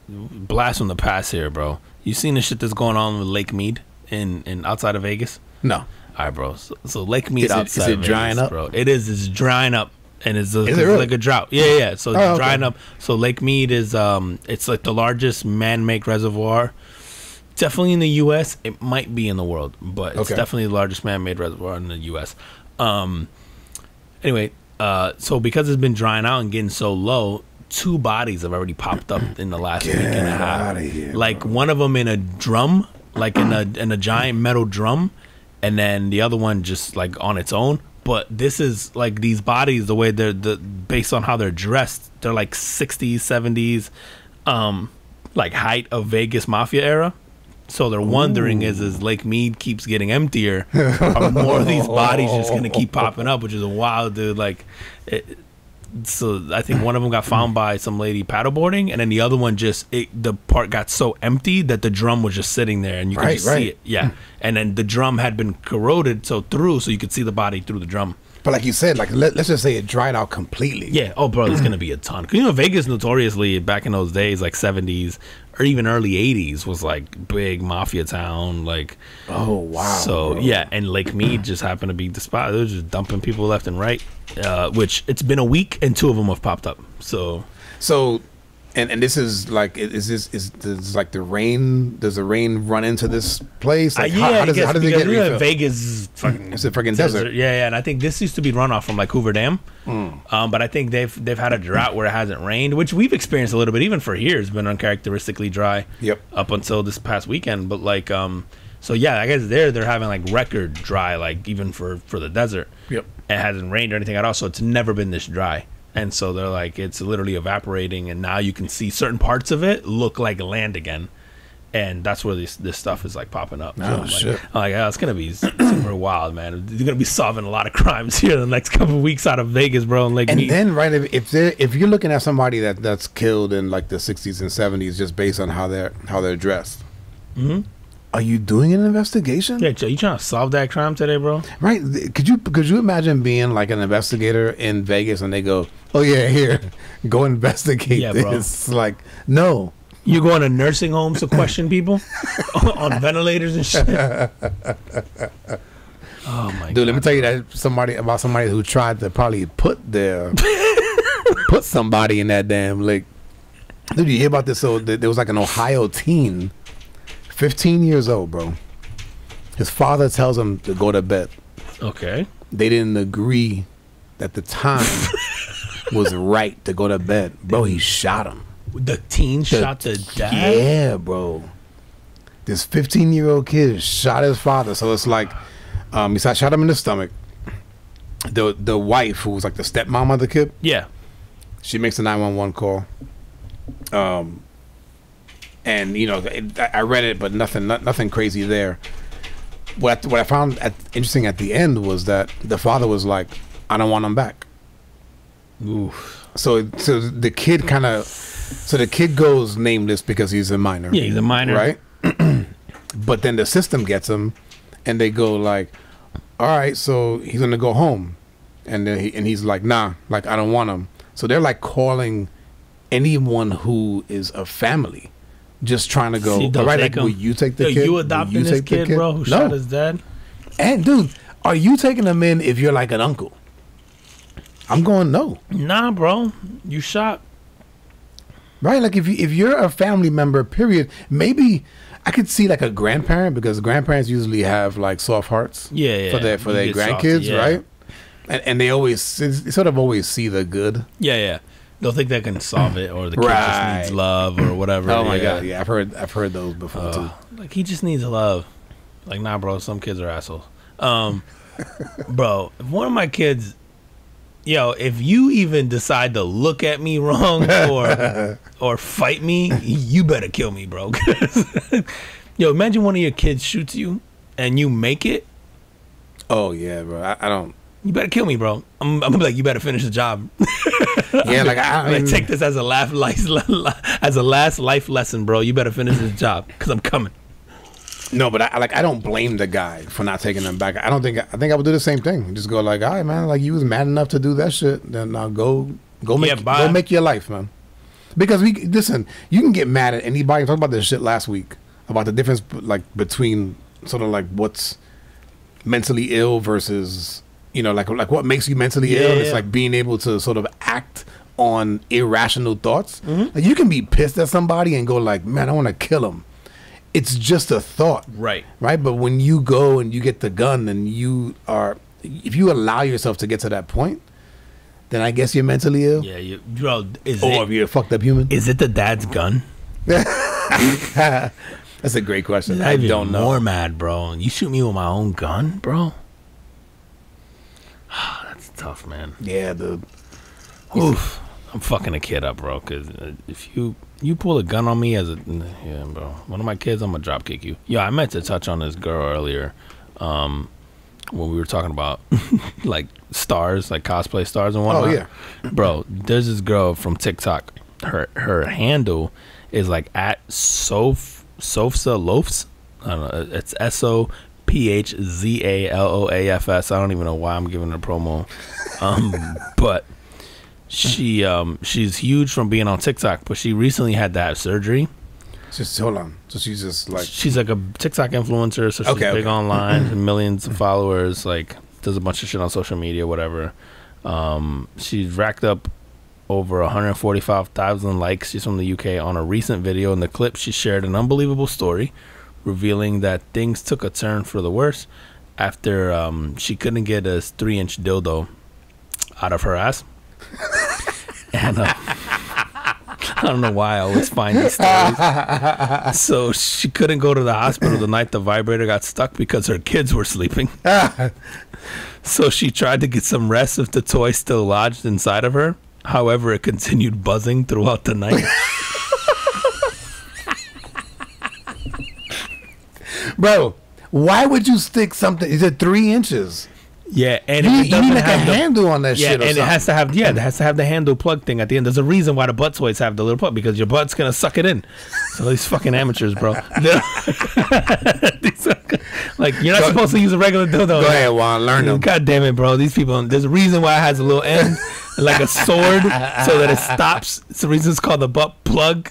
Blast from the past here, bro. You seen the shit that's going on with Lake Mead in outside of Vegas? No. All right, bro. So Lake Mead outside of Vegas, drying up, bro. It is. It's drying up, and it's really? like a drought. Yeah. So it's drying up. So Lake Mead is it's like the largest man-made reservoir. Definitely in the U.S. It might be in the world, but it's definitely the largest man-made reservoir in the U.S. Anyway, so because it's been drying out and getting so low, 2 bodies have already popped up in the last week and a half. Here, like one of them in a drum, like in a giant metal drum, and then the other one just like on its own. But this is like these bodies, the way they're based on how they're dressed, they're like 60s, 70s, like height of Vegas mafia era. So they're wondering is Lake Mead keeps getting emptier, are more of these bodies just gonna keep popping up, which is a wild, dude. Like, so I think one of them got found by some lady paddleboarding, and then the other one the part got so empty that the drum was just sitting there, and you could just see it. Yeah, and then the drum had been corroded so you could see the body through the drum. But like you said, like let's just say it dried out completely. Yeah. Oh, bro, there's gonna be a ton. Cause Vegas notoriously back in those days, like 70s or even early 80s, was like big mafia town. Like, oh wow. So bro. yeah, and Lake Mead just happened to be the spot. They were just dumping people left and right. Which it's been a week and 2 of them have popped up. So. And this is like, is like the rain? Does the rain run into this place? Like, yeah, how does it get refilled? Vegas is fucking, it's a freaking desert. Yeah, and I think this used to be runoff from like Hoover Dam. But I think they've had a drought where it hasn't rained, which we've experienced a little bit. Even for here, it's been uncharacteristically dry. Yep. Up until this past weekend, but like so yeah, I guess they're having like record dry, like even for the desert. Yep. It hasn't rained or anything at all, so it's never been this dry. And so they're like, it's literally evaporating, and now you can see certain parts of it look like land again, and that's where this stuff is like popping up. Oh shit! I'm like, it's gonna be super wild, man. You're gonna be solving a lot of crimes here in the next couple of weeks out of Vegas, bro. And like, then right, if you're looking at somebody that's killed in like the 60s and 70s just based on how they're dressed, are you doing an investigation? Yeah, you trying to solve that crime today, bro? Right? Could you imagine being like an investigator in Vegas and they go, "Oh yeah, here, go investigate this." Bro. Like, no. You going to nursing homes to question people on ventilators and shit? Oh my god. Dude, let me tell you about somebody who tried to probably put somebody in that damn lake. Dude, you hear about this? So there was like an Ohio teen, 15 years old, bro. His father tells him to go to bed. Okay. They didn't agree that the time was right to go to bed. Bro, he shot him. The teen shot the dad? Yeah, bro. This 15-year-old kid shot his father. So it's like, he shot him in the stomach. The wife, who was like the stepmom of the kid, yeah, she makes a 911 call. And you know, I read it, but nothing crazy there. What I found interesting at the end was that the father was like, "I don't want him back." Oof. So the kid the kid goes nameless because he's a minor. Yeah, he's a minor, right? But then the system gets him, and they go like, "All right, so he's gonna go home," and then he's like, "Nah, like I don't want him." So they're like calling anyone who is a family, just trying to go. All right, like, will you take the kid? You adopting this kid, bro, who shot his dad? And dude, are you taking him in if you're like an uncle? I'm going no. Nah, bro, you shot. Right, like if you're a family member, period. Maybe I could see like a grandparent, because grandparents usually have like soft hearts. Yeah, for their grandkids, salty, right? And they sort of always see the good. Yeah. They'll think they can solve it, or the kid just needs love, or whatever. Oh my god, yeah, I've heard those before too. Like, he just needs love. Like, nah, bro, some kids are assholes. Bro, if one of my kids, if you even decide to look at me wrong or fight me, you better kill me, bro. Imagine one of your kids shoots you and you make it. Oh yeah, bro. I don't. You better kill me, bro. I'm gonna be like, you better finish the job. Yeah, like I mean, take this as a last life lesson, bro. You better finish this job because I'm coming. No, but I don't blame the guy for not taking them back. I think I would do the same thing. Just go like, all right, man. Like, you was mad enough to do that shit. Then now go make your life, man. Because listen, you can get mad at anybody. I talked about this shit last week about the difference like between sort of like what's mentally ill versus, like what makes you mentally ill. It's like being able to sort of act on irrational thoughts. Mm-hmm. Like, you can be pissed at somebody and go like, man, I want to kill him. It's just a thought, right? But when you go and you get the gun and if you allow yourself to get to that point, then I guess you're mentally ill. Yeah, bro. If you're a fucked up human. Is it the dad's gun? That's a great question. I don't know. More mad, bro. You shoot me with my own gun, bro. That's tough, man. Yeah, dude. Oof. I'm fucking a kid up, bro. Because if you pull a gun on me bro. One of my kids, I'm gonna drop kick you. Yeah, I meant to touch on this girl earlier, when we were talking about like stars, like cosplay stars and whatnot. Oh yeah, bro. There's this girl from TikTok. Her handle is like at Sofsa Loafs. I don't know. It's SOPHZALOAFS. I don't even know why I'm giving her promo, but. She's huge from being on TikTok, but she recently had to have surgery. Hold on. So she's like a TikTok influencer, so she's big online, millions of followers, like does a bunch of shit on social media, whatever. She's racked up over 145,000 likes. She's from the UK. On a recent video. In the clip, she shared an unbelievable story, revealing that things took a turn for the worse after she couldn't get a 3-inch dildo out of her ass. And I don't know why I always find these stories. So she couldn't go to the hospital the night the vibrator got stuck because her kids were sleeping. So she tried to get some rest with the toy still lodged inside of her. However, it continued buzzing throughout the night. Bro, why would you stick something? Is it 3 inches? Yeah, and you need like a handle on that shit. And it has to have the handle plug thing at the end. There's a reason why the butt toys have the little plug, because your butt's gonna suck it in. So these fucking amateurs, bro. Like, you're not supposed to use a regular dildo. Go ahead, Juan. Learn them. God damn it, bro. These people, there's a reason why it has a little end, like a sword, so that it stops. It's the reason it's called the butt plug.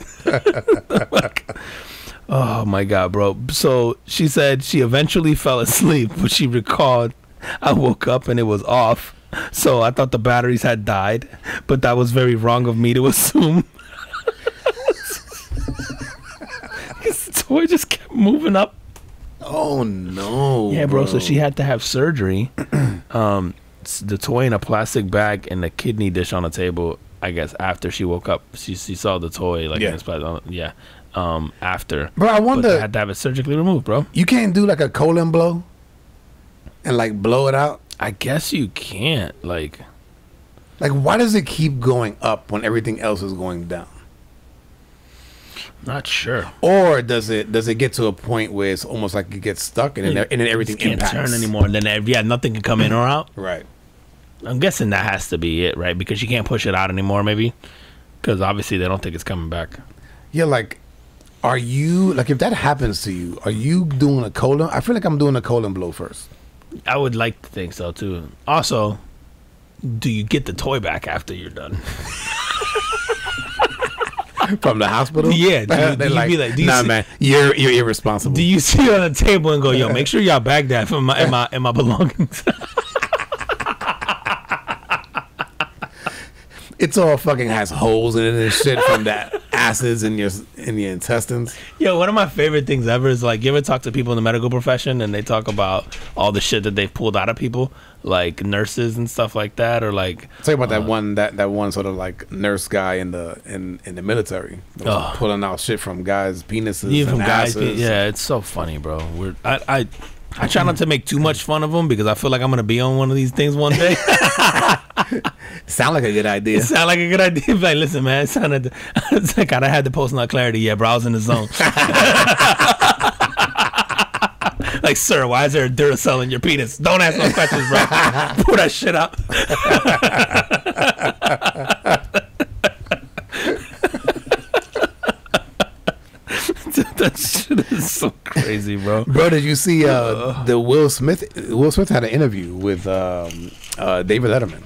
Oh, my God, bro. So she said she eventually fell asleep, but she recalled, I woke up and it was off. So I thought the batteries had died, but that was very wrong of me to assume. The toy just kept moving up. Oh no! Yeah, bro. So she had to have surgery. The toy in a plastic bag and the kidney dish on the table. I guess after she woke up, she saw the toy like in this plastic. Yeah. After. Bro, I wonder. But they had to have it surgically removed, bro. You can't do like a colon blow and like blow it out. I guess you can't. Like why does it keep going up when everything else is going down? Not sure. Or does it get to a point where it's almost like it gets stuck and then everything can't impacts? Turn anymore. And then nothing can come in or out. Right. I'm guessing that has to be it, right? Because you can't push it out anymore, maybe. Because obviously they don't think it's coming back. Yeah, like, are you like if that happens to you? Are you doing a colon? I feel like I'm doing a colon blow first. I would like to think so too. Also, do you get the toy back after you're done? From the hospital? Yeah. Nah, man, you're irresponsible. Do you sit on the table and go, yo, make sure y'all bag that for my belongings? It's all fucking has holes in it and shit from that acids in your intestines. Yo, one of my favorite things ever is like, you ever talk to people in the medical profession and they talk about all the shit that they've pulled out of people, like nurses and stuff like that, or like talk about that one sort of like nurse guy in the military pulling out shit from guys' penises. Even from guys, yeah, it's so funny, bro. I try not to make too much fun of them because I feel like I'm gonna be on one of these things one day. Sound like a good idea. It sound like a good idea. Like, listen, man, it's like I had the post nut clarity. Yeah, bro, I was in the zone. Like, sir, why is there a Duracell in your penis? Don't ask no questions, bro. Pull that shit out. That shit is so crazy, bro. Bro, did you see the Will Smith? Will Smith had an interview with David Letterman.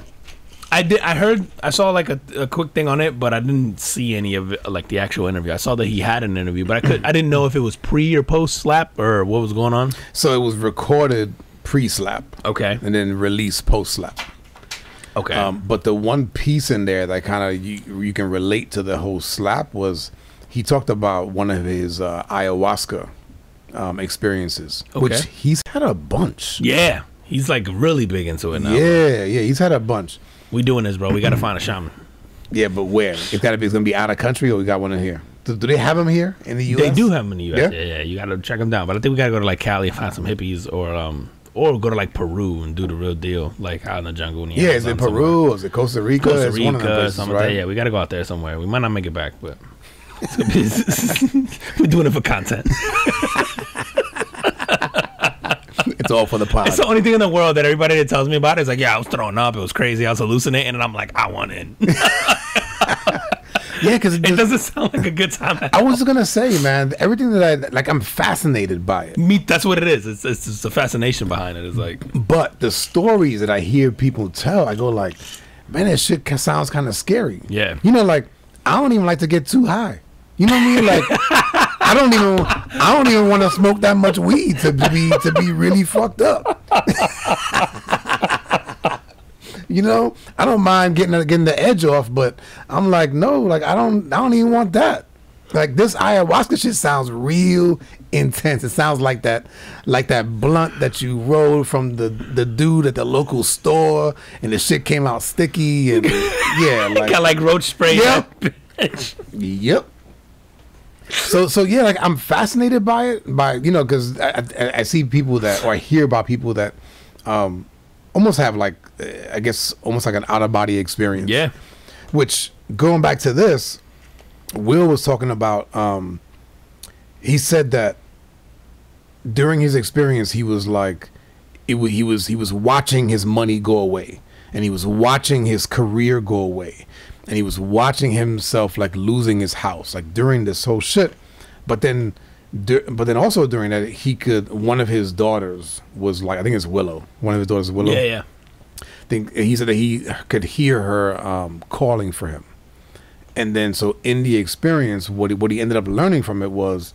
I did. I saw like a quick thing on it, but I didn't see any of it, like the actual interview. I saw that he had an interview, but I didn't know if it was pre or post slap or what was going on. So it was recorded pre-slap, okay, and then released post-slap. Okay. But the one piece in there that kind of you can relate to the whole slap was he talked about one of his ayahuasca experiences, which he's had a bunch. Yeah, he's like really big into it now. Yeah, he's had a bunch. We doing this, bro. We got to find a shaman. Yeah, but where? It's going to be out of country, or we got one in here? Do they have them here in the U.S.? They do have them in the U.S. Yeah, yeah. You got to check them down. But I think we got to go to like Cali and find some hippies, or go to like Peru and do the real deal, like out in the jungle. Yeah, is it Peru or is it Costa Rica? Costa Rica, one of them places, something right? like that. Yeah, we got to go out there somewhere. We might not make it back, but we're doing it for content. It's all for the pod. It's the only thing in the world that everybody that tells me about it is like, yeah, I was throwing up, it was crazy, I was hallucinating, and I'm like, I want in. Yeah, because it doesn't sound like a good time. I was gonna say, man, everything that I'm fascinated by it. That's what it is. It's just a fascination behind it. It's like, but the stories that I hear people tell, I go like, man, that shit sounds kind of scary. Yeah, like I don't even like to get too high. You know what I mean? Like I don't even want to smoke that much weed to be really fucked up. I don't mind getting the edge off, but I'm like, no, like I don't even want that. Like this ayahuasca shit sounds real intense. It sounds like that blunt that you rolled from the dude at the local store, and the shit came out sticky and yeah, like got like roach spray. Yep. So yeah, like I'm fascinated by it, because I see people that, or I hear about people that almost have like, I guess almost like an out of body experience. Yeah. Which, going back to this, Will was talking about. He said that during his experience, he was like, he was watching his money go away, and he was watching his career go away, and he was watching himself like losing his house, like during this whole shit. but then also during that, one of his daughters was like, I think it's Willow. One of his daughters is Willow. Yeah. He said that he could hear her calling for him. And then, so in the experience, what he ended up learning from it was,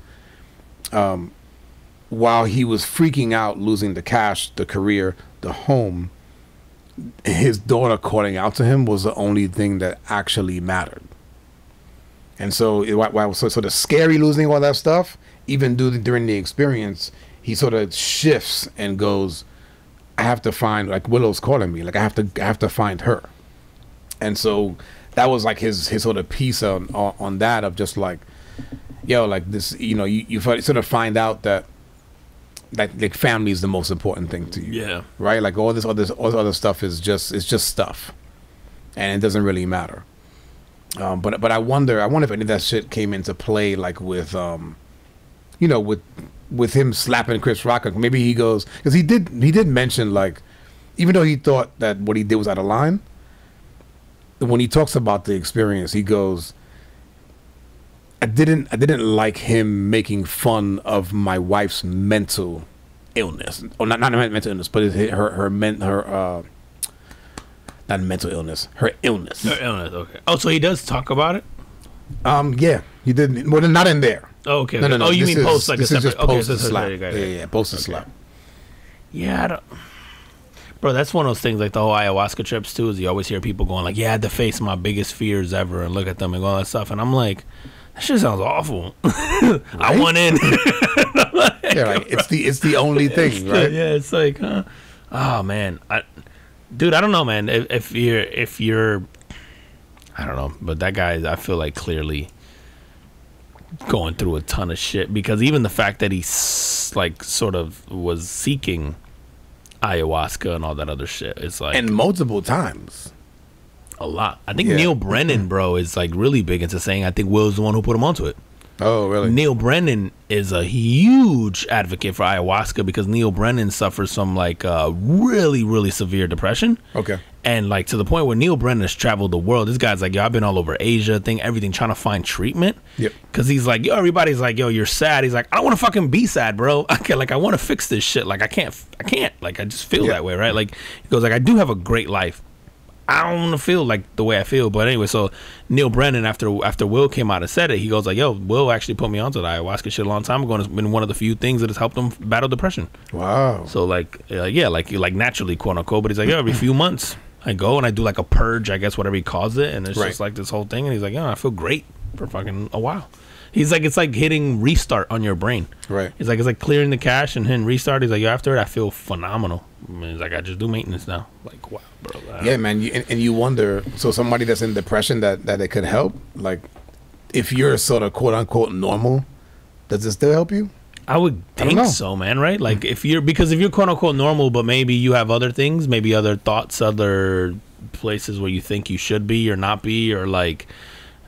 while he was freaking out, losing the cash, the career, the home, his daughter calling out to him was the only thing that actually mattered. And so, while it was sort of scary losing all that stuff, even during the experience, he sort of shifts and goes, I have to find, like, Willow's calling me, like, I have to find her. And so that was like his sort of piece on that, of just like, yo, like this, you sort of find out that like family is the most important thing to you. Yeah. Right? Like all this other stuff is just stuff, and it doesn't really matter. But I wonder if any of that shit came into play, like with with him slapping Chris Rock. Maybe he goes, because he did mention, like, even though he thought that what he did was out of line, when he talks about the experience, he goes, I didn't like him making fun of my wife's mental illness, or not mental illness, but not mental illness, her illness. Her illness. Okay. Oh, so he does talk about it. Yeah, he did. Well, not in there. Oh, okay. No. Oh, you mean post, like, this a is separate? just post Okay, the slap. Yeah, post the slap. Yeah, I don't. Bro, that's one of those things, like the whole ayahuasca trips too, is you always hear people going like, yeah, I had to face my biggest fears ever and look at them and all that stuff. And I'm like, that shit sounds awful. Right? I want in. Yeah, like, it's the only thing, right? Yeah, it's like, huh? Oh man. Dude, I don't know, man. If you're I don't know, but that guy, I feel like clearly going through a ton of shit, because even the fact that he like sort of was seeking ayahuasca and all that other shit, it's like, and multiple times, a lot. I think Neil Brennan, bro, is like really big into saying, I think Will's the one who put him onto it. Oh, really? Neil Brennan is a huge advocate for ayahuasca, because Neil Brennan suffers from like really, really severe depression. Okay. And like to the point where Neil Brennan has traveled the world. This guy's like, yo, I've been all over Asia, everything, trying to find treatment. Yep. Because he's like, yo, everybody's like, yo, you're sad. He's like, I don't want to fucking be sad, bro. I want to fix this shit. Like, I can't. Like, I just feel that way, right? Like, he goes like, I do have a great life. I don't want to feel like the way I feel. But anyway, so Neil Brennan, after Will came out and said it, he goes like, yo, Will actually put me onto the ayahuasca shit a long time ago, and it's been one of the few things that has helped him battle depression. Wow. So like, yeah, like naturally, quote unquote. But he's like, yo, every few months I go and I do like a purge, I guess, whatever he calls it, and it's just like this whole thing. And he's like, yeah, I feel great for fucking a while. He's like, it's like hitting restart on your brain. Right. He's like, it's like clearing the cache and hitting restart. He's like, yo, after it, I feel phenomenal. He's like, I just do maintenance now. Like, wow, bro. Yeah, man. And you wonder, so somebody that's in depression that it could help, like, if you're sort of quote unquote normal, does it still help you? I would think so, man. Right? Like, if you're quote unquote normal, but maybe you have other things, maybe other thoughts, other places where you think you should be or not be, or like,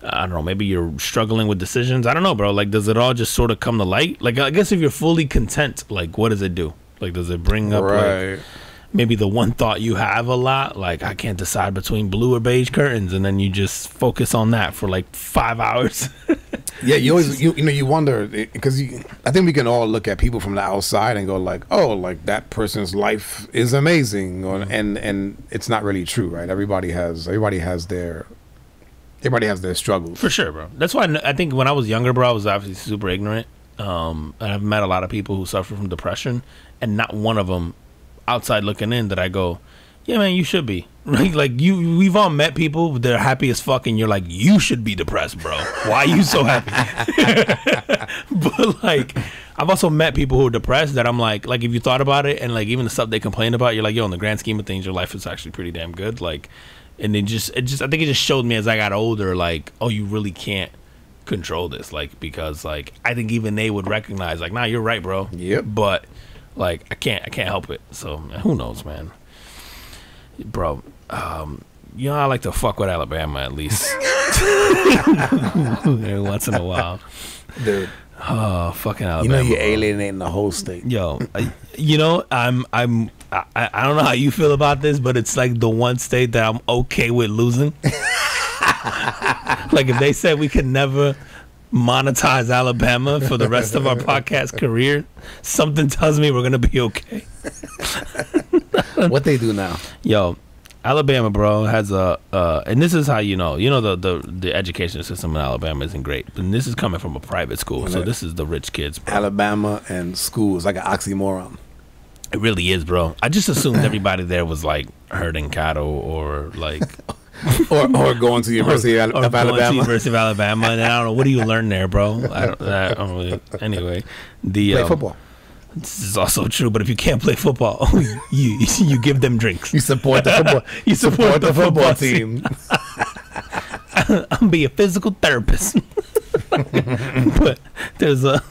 I don't know, maybe you're struggling with decisions. I don't know, bro. Like, does it all just sort of come to light? Like, I guess if you're fully content, like, what does it do? Like, does it bring up like maybe the one thought you have a lot, like, I can't decide between blue or beige curtains, and then you just focus on that for like 5 hours? Yeah, you always you wonder, because I think we can all look at people from the outside and go like, oh, like that person's life is amazing, or, and it's not really true, right? Everybody has their struggles. For sure, bro. That's why I think when I was younger, bro, I was obviously super ignorant. And I've met a lot of people who suffer from depression, and not one of them outside looking in that I go, yeah, man, you should be. Right? Like, we've all met people that are happy as fuck, and you're like, you should be depressed, bro. Why are you so happy? But like, I've also met people who are depressed that I'm like if you thought about it, and like even the stuff they complain about, you're like, yo, in the grand scheme of things, your life is actually pretty damn good. Like, and I think it just showed me as I got older, like, oh, you really can't control this, like, because like I think even they would recognize, like, nah, you're right, bro. Yep. But like I can't help it. So who knows, man, bro. You know, I like to fuck with Alabama at least every once in a while, dude. Oh, fucking Alabama. You know, you're alienating the whole state. Yo, you know, I don't know how you feel about this, but it's like the one state that I'm okay with losing. Like, if they said we could never monetize Alabama for the rest of our podcast career, something tells me we're gonna be okay. What they do now? Yo, Alabama, bro, has and this is how the education system in Alabama isn't great, and this is coming from a private school, so this is the rich kids, bro. Alabama and schools, like an oxymoron. It really is, bro. I just assumed everybody there was like herding cattle or like. or going to the University of Alabama. To University of Alabama, and I don't know, what do you learn there, bro? I don't really. Anyway, play football. This is also true, but if you can't play football, you give them drinks. You support the football. You support the football team. I'm be a physical therapist, but there's a.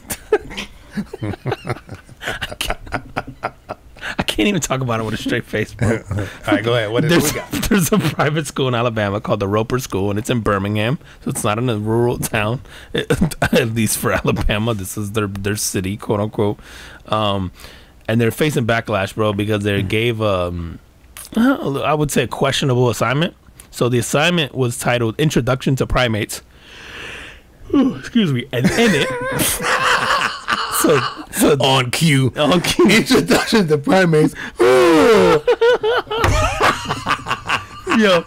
I can't even talk about it with a straight face, bro. All right, go ahead. What we got? There's a private school in Alabama called the Roper School, and it's in Birmingham, so it's not in a rural town. At least for Alabama, this is their city, quote unquote. And they're facing backlash, bro, because they gave I would say a questionable assignment. So the assignment was titled "Introduction to Primates." Ooh, excuse me, and in it. So on cue. Introduction to primates. Yo.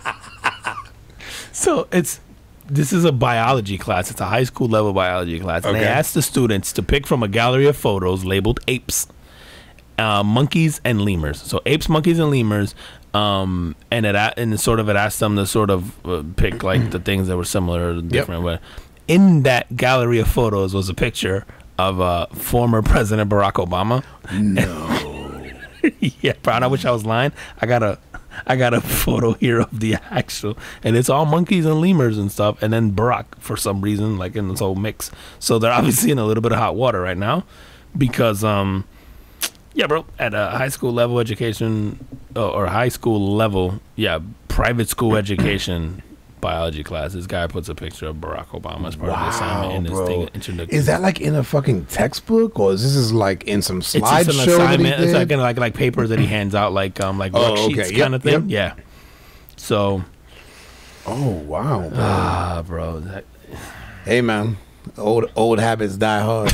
So this is a biology class. It's a high school level biology class. And they asked the students to pick from a gallery of photos labeled apes, monkeys, and lemurs. So apes, monkeys, and lemurs. And it asked them to sort of pick like the things that were similar or different. But in that gallery of photos was a picture of former President Barack Obama. No. Yeah, bro. I wish I was lying. I got a photo here of the actual, and it's all monkeys and lemurs and stuff, and then Barack for some reason, like in this whole mix. So they're obviously in a little bit of hot water right now, because yeah, bro, at a high school level education or high school level, private school education. Biology class. This guy puts a picture of Barack Obama as part of the assignment in this thing. Is that like in a fucking textbook, or is this like in some slideshow? It's an assignment. It's like papers that he hands out, like worksheets kind of thing. Yeah. So. Oh wow, bro. Bro. Hey man, old habits die hard.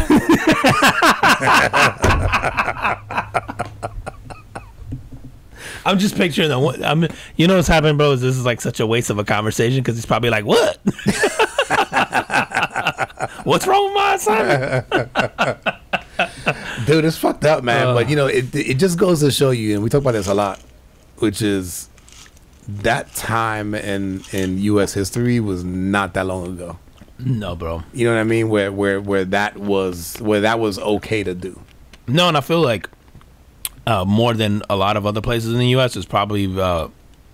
I'm just picturing that. You know what's happening, bro? Is this is like such a waste of a conversation, because he's probably like, "What? What's wrong with my assignment?" Dude, it's fucked up, man. But it just goes to show you, and we talk about this a lot, which is that time in U.S. history was not that long ago. No, bro. You know what I mean? Where that was okay to do. No, and I feel like. More than a lot of other places in the U.S. is probably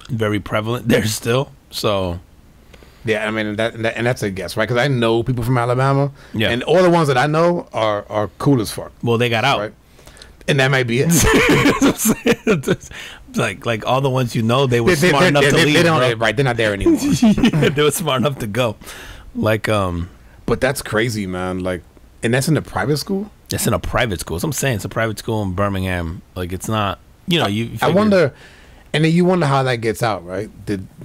very prevalent there still. So, yeah, I mean that's a guess, right? Because I know people from Alabama, and all the ones that I know are cool as fuck. Well, they got out, right? And that might be it. like all the ones they were smart enough to leave. Right, they're not there anymore. Yeah, they were smart enough to go. But that's crazy, man. Like, and that's in a private school. It's in a private school. So I'm saying it's a private school in Birmingham. Like, it's not, I wonder, and then you wonder how that gets out, right?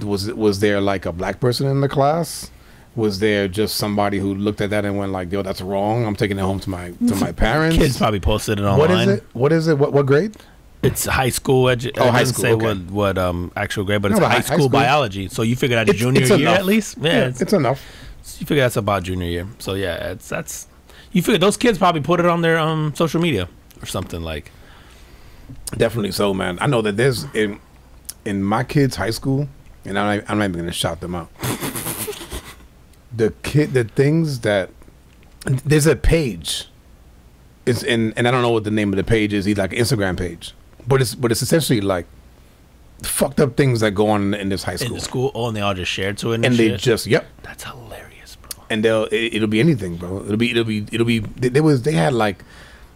Was there like a black person in the class? Was there just somebody who looked at that and went like, "Yo, that's wrong. I'm taking it home to my parents." Kids probably posted it online. What is it? What grade? It's high school. High school. Say what actual grade, but it's high school biology. So you figure that's junior year enough. At least. Yeah, it's enough. You figure that's about junior year. So yeah, that's. You figure those kids probably put it on their social media or something like. Definitely so, man. I know that there's in my kids' high school, and I'm not even gonna shout them out. The things that there's a page. It's and I don't know what the name of the page is. He's like an Instagram page, but it's essentially like fucked up things that go on in this high school. In the school, and they all just shared to it, and they just That's hilarious, bro. And it'll be anything, bro. It'll be. They had like,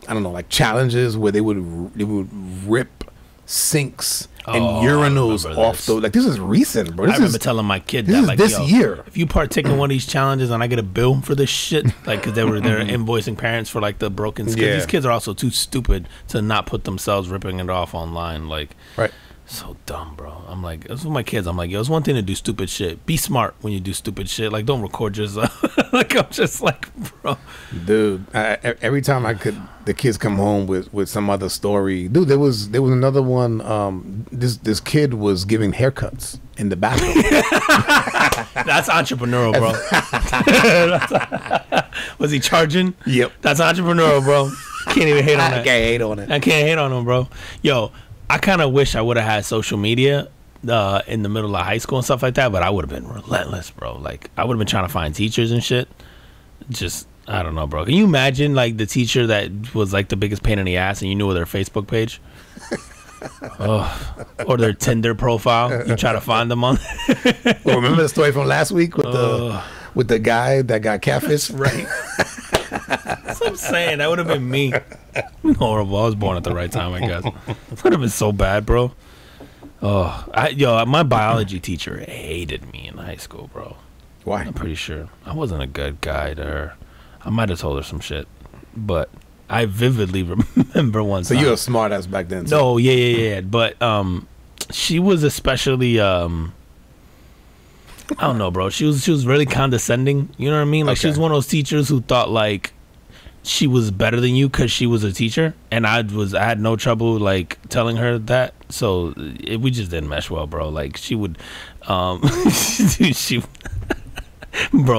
I don't know, like challenges where they would rip sinks and urinals off those. Like, this is recent, bro. I remember telling my kid this that, is like, this year. If you partake in one of these challenges and I get a bill for this shit, like, because they're invoicing parents for like the broken skins. These kids are also too stupid to not put themselves ripping it off online, like. Right. So dumb, bro. I'm like, that's with my kids. I'm like, yo, it's one thing to do stupid shit. Be smart when you do stupid shit. Like, don't record yourself. Like, I'm just like, bro. Dude, every time the kids come home with some other story. Dude, there was another one. This kid was giving haircuts in the bathroom. That's entrepreneurial, bro. Was he charging? Yep. That's entrepreneurial, bro. Can't even hate on that. I can't hate on it. I can't hate on him, bro. Yo, I kind of wish I would have had social media in the middle of high school and stuff like that, but I would have been relentless, bro. Like, I would have been trying to find teachers and shit. Just, I don't know, bro. Can you imagine, like, the teacher that was, like, the biggest pain in the ass and you knew their Facebook page? Oh, or their Tinder profile. You try to find them on. Well, remember the story from last week with the guy that got catfish? Right. That's what I'm saying. That would have been me. Horrible. I was born at the right time, I guess. It would have been so bad, bro. Oh, my biology teacher hated me in high school, bro. Why? I'm pretty sure I wasn't a good guy to her. I might have told her some shit, but I vividly remember one time. So you were a smart ass back then, too. No, yeah. But she was especially I don't know, bro. She was really condescending. You know what I mean? Like, she was one of those teachers who thought like she was better than you because she was a teacher, and I had no trouble like telling her that. So we just didn't mesh well, bro. Like, she would, bro.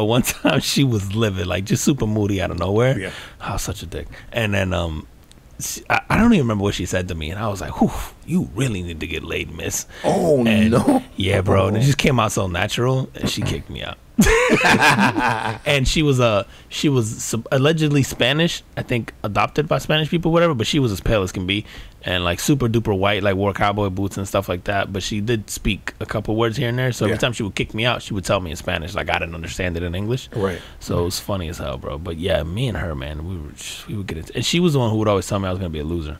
One time she was livid, like just super moody out of nowhere. Yeah, I was such a dick. And then I don't even remember what she said to me, and I was like, "Whew, you really need to get laid, miss." Oh, and, no. Yeah, bro. And it just came out so natural, and she kicked me out. And she was allegedly Spanish, I think, adopted by Spanish people, whatever. But she was as pale as can be, and like super duper white, like wore cowboy boots and stuff like that. But she did speak a couple words here and there. So every time she would kick me out, she would tell me in Spanish, like I didn't understand it in English. Right. So it was funny as hell, bro. But yeah, me and her, man, we would get it. And she was the one who would always tell me I was gonna be a loser.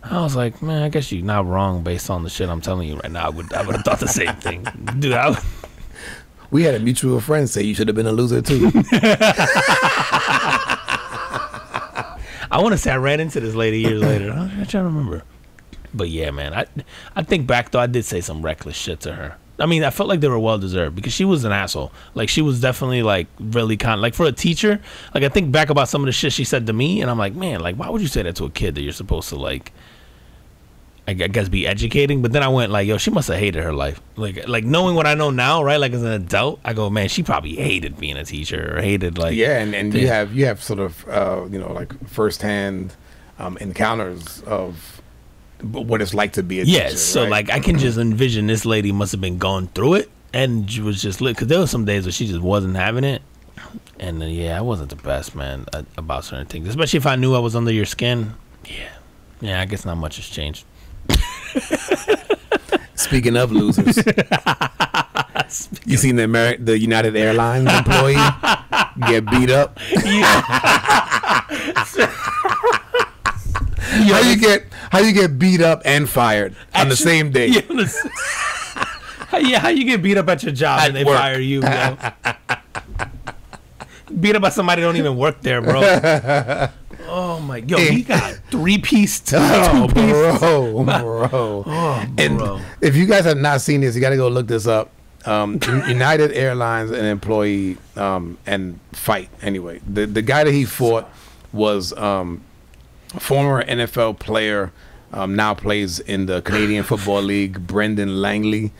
I was like, man, I guess you're not wrong based on the shit I'm telling you right now. I would have thought the same thing, dude. We had a mutual friend say you should have been a loser too. I want to say I ran into this lady years later. I'm trying to remember. But yeah, man, I think back though, I did say some reckless shit to her. I mean, I felt like they were well deserved because she was an asshole. Like, she was definitely like really like for a teacher. Like, I think back about some of the shit she said to me, and I'm like, man, like, why would you say that to a kid that you're supposed to like? I guess be educating. But then I went like, yo, she must have hated her life. Like knowing what I know now, right? Like, as an adult, I go, man, she probably hated being a teacher or hated like. Yeah, and you have sort of like firsthand encounters of what it's like to be a teacher. Yes, so right? like I can just envision this lady must have been going through it, and she was just lit because there were some days where she just wasn't having it. And yeah, I wasn't the best, man, about certain things, especially if I knew I was under your skin. Yeah, I guess not much has changed. Speaking of losers, you seen the United Airlines employee get beat up? How you get beat up and fired on the same day? How you get beat up at your job and they fire you, bro? Beat up by somebody who don't even work there, bro. Oh my, yo, he got 3-piece, two-piece. Bro. And if you guys have not seen this, you got to go look this up. United Airlines, an employee, and fight. Anyway, the guy that he fought was a former NFL player, now plays in the Canadian Football League, Brendan Langley.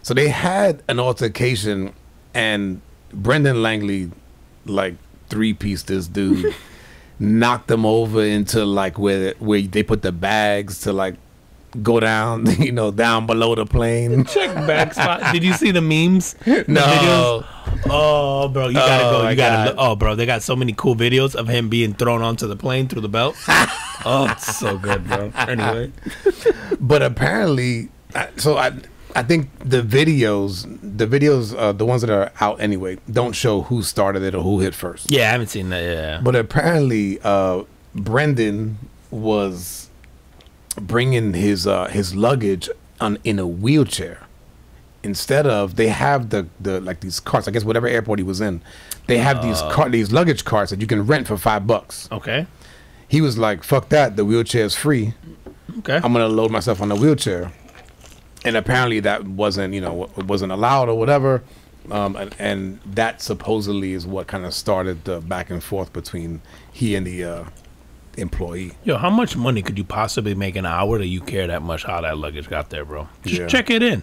So they had an altercation, and Brendan Langley, like, 3-piece this dude. Knocked them over into like where they put the bags to like go down, down below the plane. Check bag spot. Did you see the memes? No. Oh, bro, you gotta go. You gotta look. Oh, bro, they got so many cool videos of him being thrown onto the plane through the belt. Oh, it's so good, bro. Anyway, but apparently, I think the videos, the ones that are out anyway, don't show who started it or who hit first. Yeah, I haven't seen that. Yeah, but apparently, Brendan was bringing his luggage in a wheelchair. Instead of, they have the like these carts. I guess whatever airport he was in, they have these luggage carts that you can rent for $5. Okay. He was like, "Fuck that! The wheelchair's free. Okay. I'm gonna load myself on the wheelchair." and apparently that wasn't, wasn't allowed or whatever. And that supposedly is what kind of started the back and forth between he and the employee. Yo, how much money could you possibly make an hour that you care that much how that luggage got there, bro? Just check it in.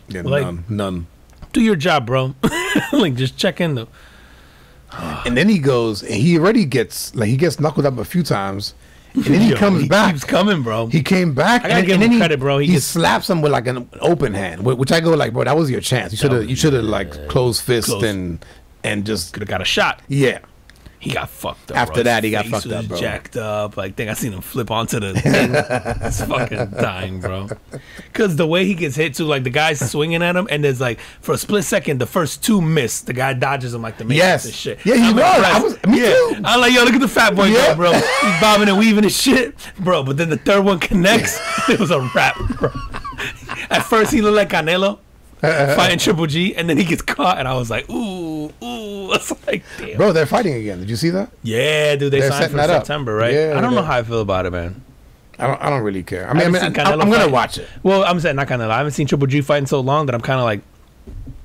Yeah, like, none. Do your job, bro. Like, just check in the. And then he goes, and he already gets knuckled up a few times. And then he comes back. He keeps coming, bro. He came back. I gotta give him credit, bro. He slaps him with like an open hand, which I go like, bro, that was your chance. You should have like closed fist and just could have got a shot. Yeah. He got fucked up. After that, he got fucked up, bro. Jacked up. Like, I seen him flip onto the thing. It's fucking dying, bro. Because the way he gets hit too, like the guy's swinging at him, and there's like for a split second, the first two miss. The guy dodges him like the Matrix and shit. Yeah, he was. Me too. I'm like, yo, look at the fat boy go, bro. He's bobbing and weaving his shit, bro. But then the third one connects. It was a wrap, bro. At first, he looked like Canelo fighting Triple G, and then he gets caught, and I was like, ooh. It's like, damn. Bro, they're fighting again. Did you see that? Yeah, dude, they signed for September, right? Yeah, I don't know how I feel about it, man. I don't really care. I'm gonna watch it. Well, I'm saying not Canelo. I haven't seen Triple G fight in so long that I'm kind of like,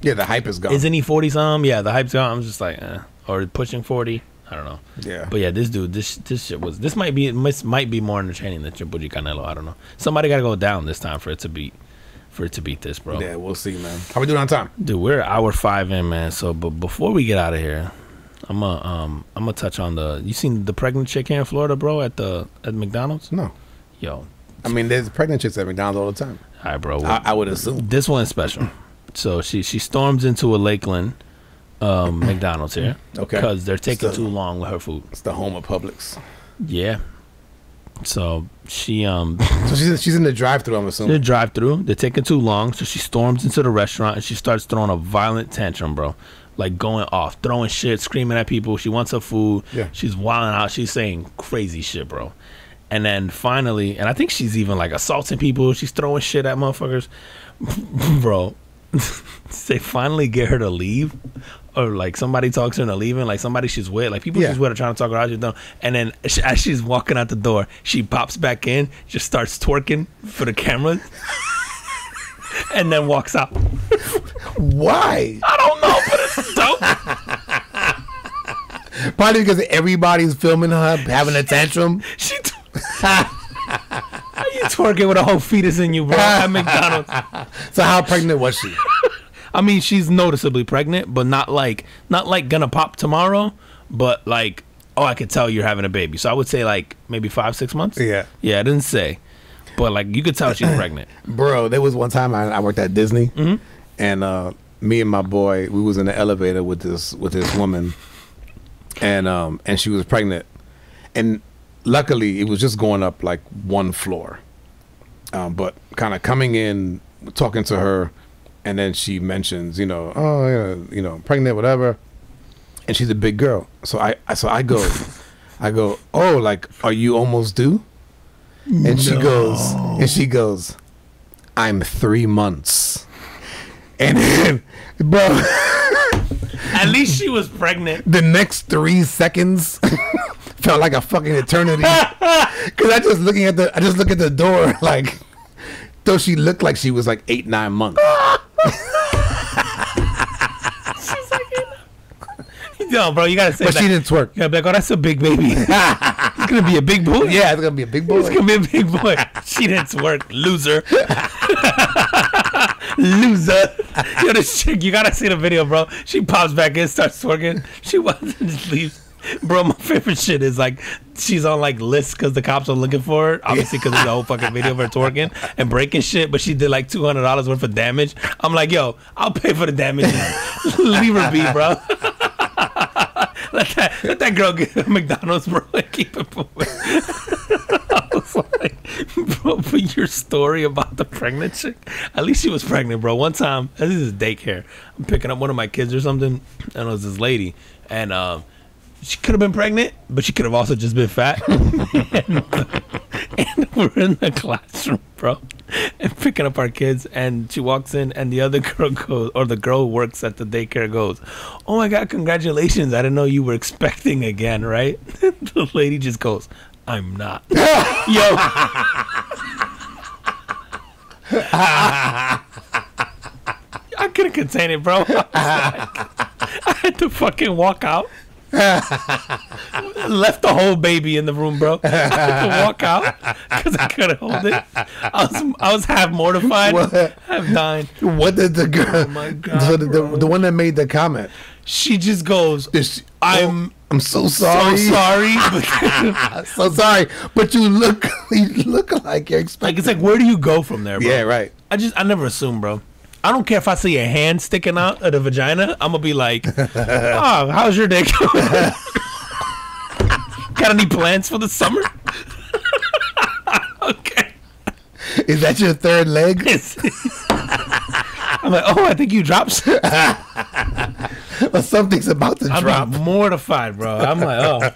yeah, the hype is gone. Isn't he 40-some? Yeah, the hype's gone. I'm just like, or pushing 40. I don't know. Yeah. But yeah, this dude, this shit was. This might be more entertaining than Triple G Canelo. I don't know. Somebody got to go down this time for it to beat this, bro. Yeah, we'll see, man. How we doing on time? Dude, we're hour 5 in, man. So, but before we get out of here, I'm gonna touch on you seen the pregnant chick here in Florida, bro, at McDonald's? No. Yo. I mean, there's pregnant chicks at McDonald's all the time. All right, bro. I would assume. This one's special. So she storms into a Lakeland McDonald's here. Okay. Because they're taking too long with her food. It's the home of Publix. Yeah. So she So she's in the drive-thru, I'm assuming. In the drive-thru. They're taking too long, so she storms into the restaurant and she starts throwing a violent tantrum, bro. Like going off, throwing shit, screaming at people. She wants her food. Yeah. She's wilding out. She's saying crazy shit, bro. And then finally, and I think she's even like assaulting people. She's throwing shit at motherfuckers. Bro, they finally get her to leave. Or like somebody talks her into leaving, like somebody she's with, like people she's with are trying to talk her out. She's done, and then as she's walking out the door, she pops back in, just starts twerking for the cameras, and then walks out. Why? I don't know, but it's dope. Probably because everybody's filming her having a tantrum. How you twerking with a whole fetus in you, bro? At McDonald's. So how pregnant was she? I mean, she's noticeably pregnant, but not like gonna pop tomorrow, but like, oh, I could tell you're having a baby. So I would say like maybe 5-6 months. Yeah. Yeah, I didn't say, but like you could tell she's pregnant. Bro, there was one time I worked at Disney, and me and my boy, we was in the elevator with this woman, and she was pregnant, and luckily it was just going up like one floor, but kind of coming in, talking to her. And then she mentions, pregnant, whatever. And she's a big girl. So I go, oh, like, are you almost due? And she goes, I'm 3 months. And then, bro. At least she was pregnant. The next 3 seconds felt like a fucking eternity. Because I just look at the door, like, though she looked like she was like 8-9 months. Yo, bro, you gotta say. But she didn't twerk. You gotta be like, oh, that's a big baby. It's gonna be a big boy. Yeah, it's gonna be a big boy. It's gonna be a big boy. She didn't twerk, loser. Loser. Yo, this chick, you gotta see the video, bro. She pops back in, starts twerking. She just leaves. Bro, my favorite shit is like she's on like lists because the cops are looking for her. Obviously, because there's a whole fucking video of her twerking and breaking shit. But she did like $200 worth of damage. I'm like, yo, I'll pay for the damage. Leave her be, bro. Let that girl get McDonald's, bro, and keep it moving. I was like, bro, but your story about the pregnant chick, at least she was pregnant, bro. One time, this is daycare. I'm picking up one of my kids or something, and it was this lady, and she could have been pregnant, but she could have also just been fat. and we're in the classroom, bro, and picking up our kids, and she walks in, and the other girl goes, or the girl who works at the daycare goes, oh my God, congratulations. I didn't know you were expecting again, right? The lady just goes, I'm not. Yo. I couldn't contain it, bro. I had to fucking walk out. Left the whole baby in the room, bro. I had to walk out because I couldn't hold it. I was half mortified, half dying. What did the girl? Oh my God, so the one that made the comment, she just goes, I'm so sorry. So sorry. So sorry. But you look like you're expecting. Like, it's like, where do you go from there, bro? Yeah, right. I never assume, bro. I don't care if I see a hand sticking out of the vagina. I'm gonna be like, oh, how's your day going? Got any plans for the summer? Okay. Is that your third leg? I'm like, oh, I think you dropped. Well, something's about to drop. I'm mortified, bro. I'm like, oh.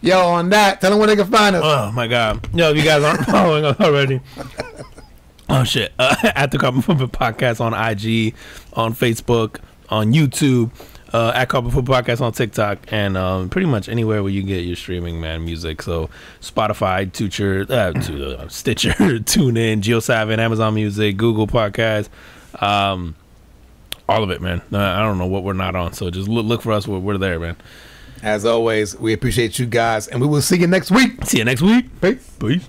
Yo, on that, tell them where they can find us. Oh my God. Yo, if you guys aren't following us already. Oh shit! At the Carbon Footprint Podcast on IG, on Facebook, on YouTube, at Carbon Footprint Podcast on TikTok, and pretty much anywhere where you get your streaming music. So Spotify, Stitcher, TuneIn, JioSaavn, Amazon Music, Google Podcast, all of it, man. I don't know what we're not on, so just look for us. We're there, man. As always, we appreciate you guys, and we will see you next week. See you next week. Peace. Peace.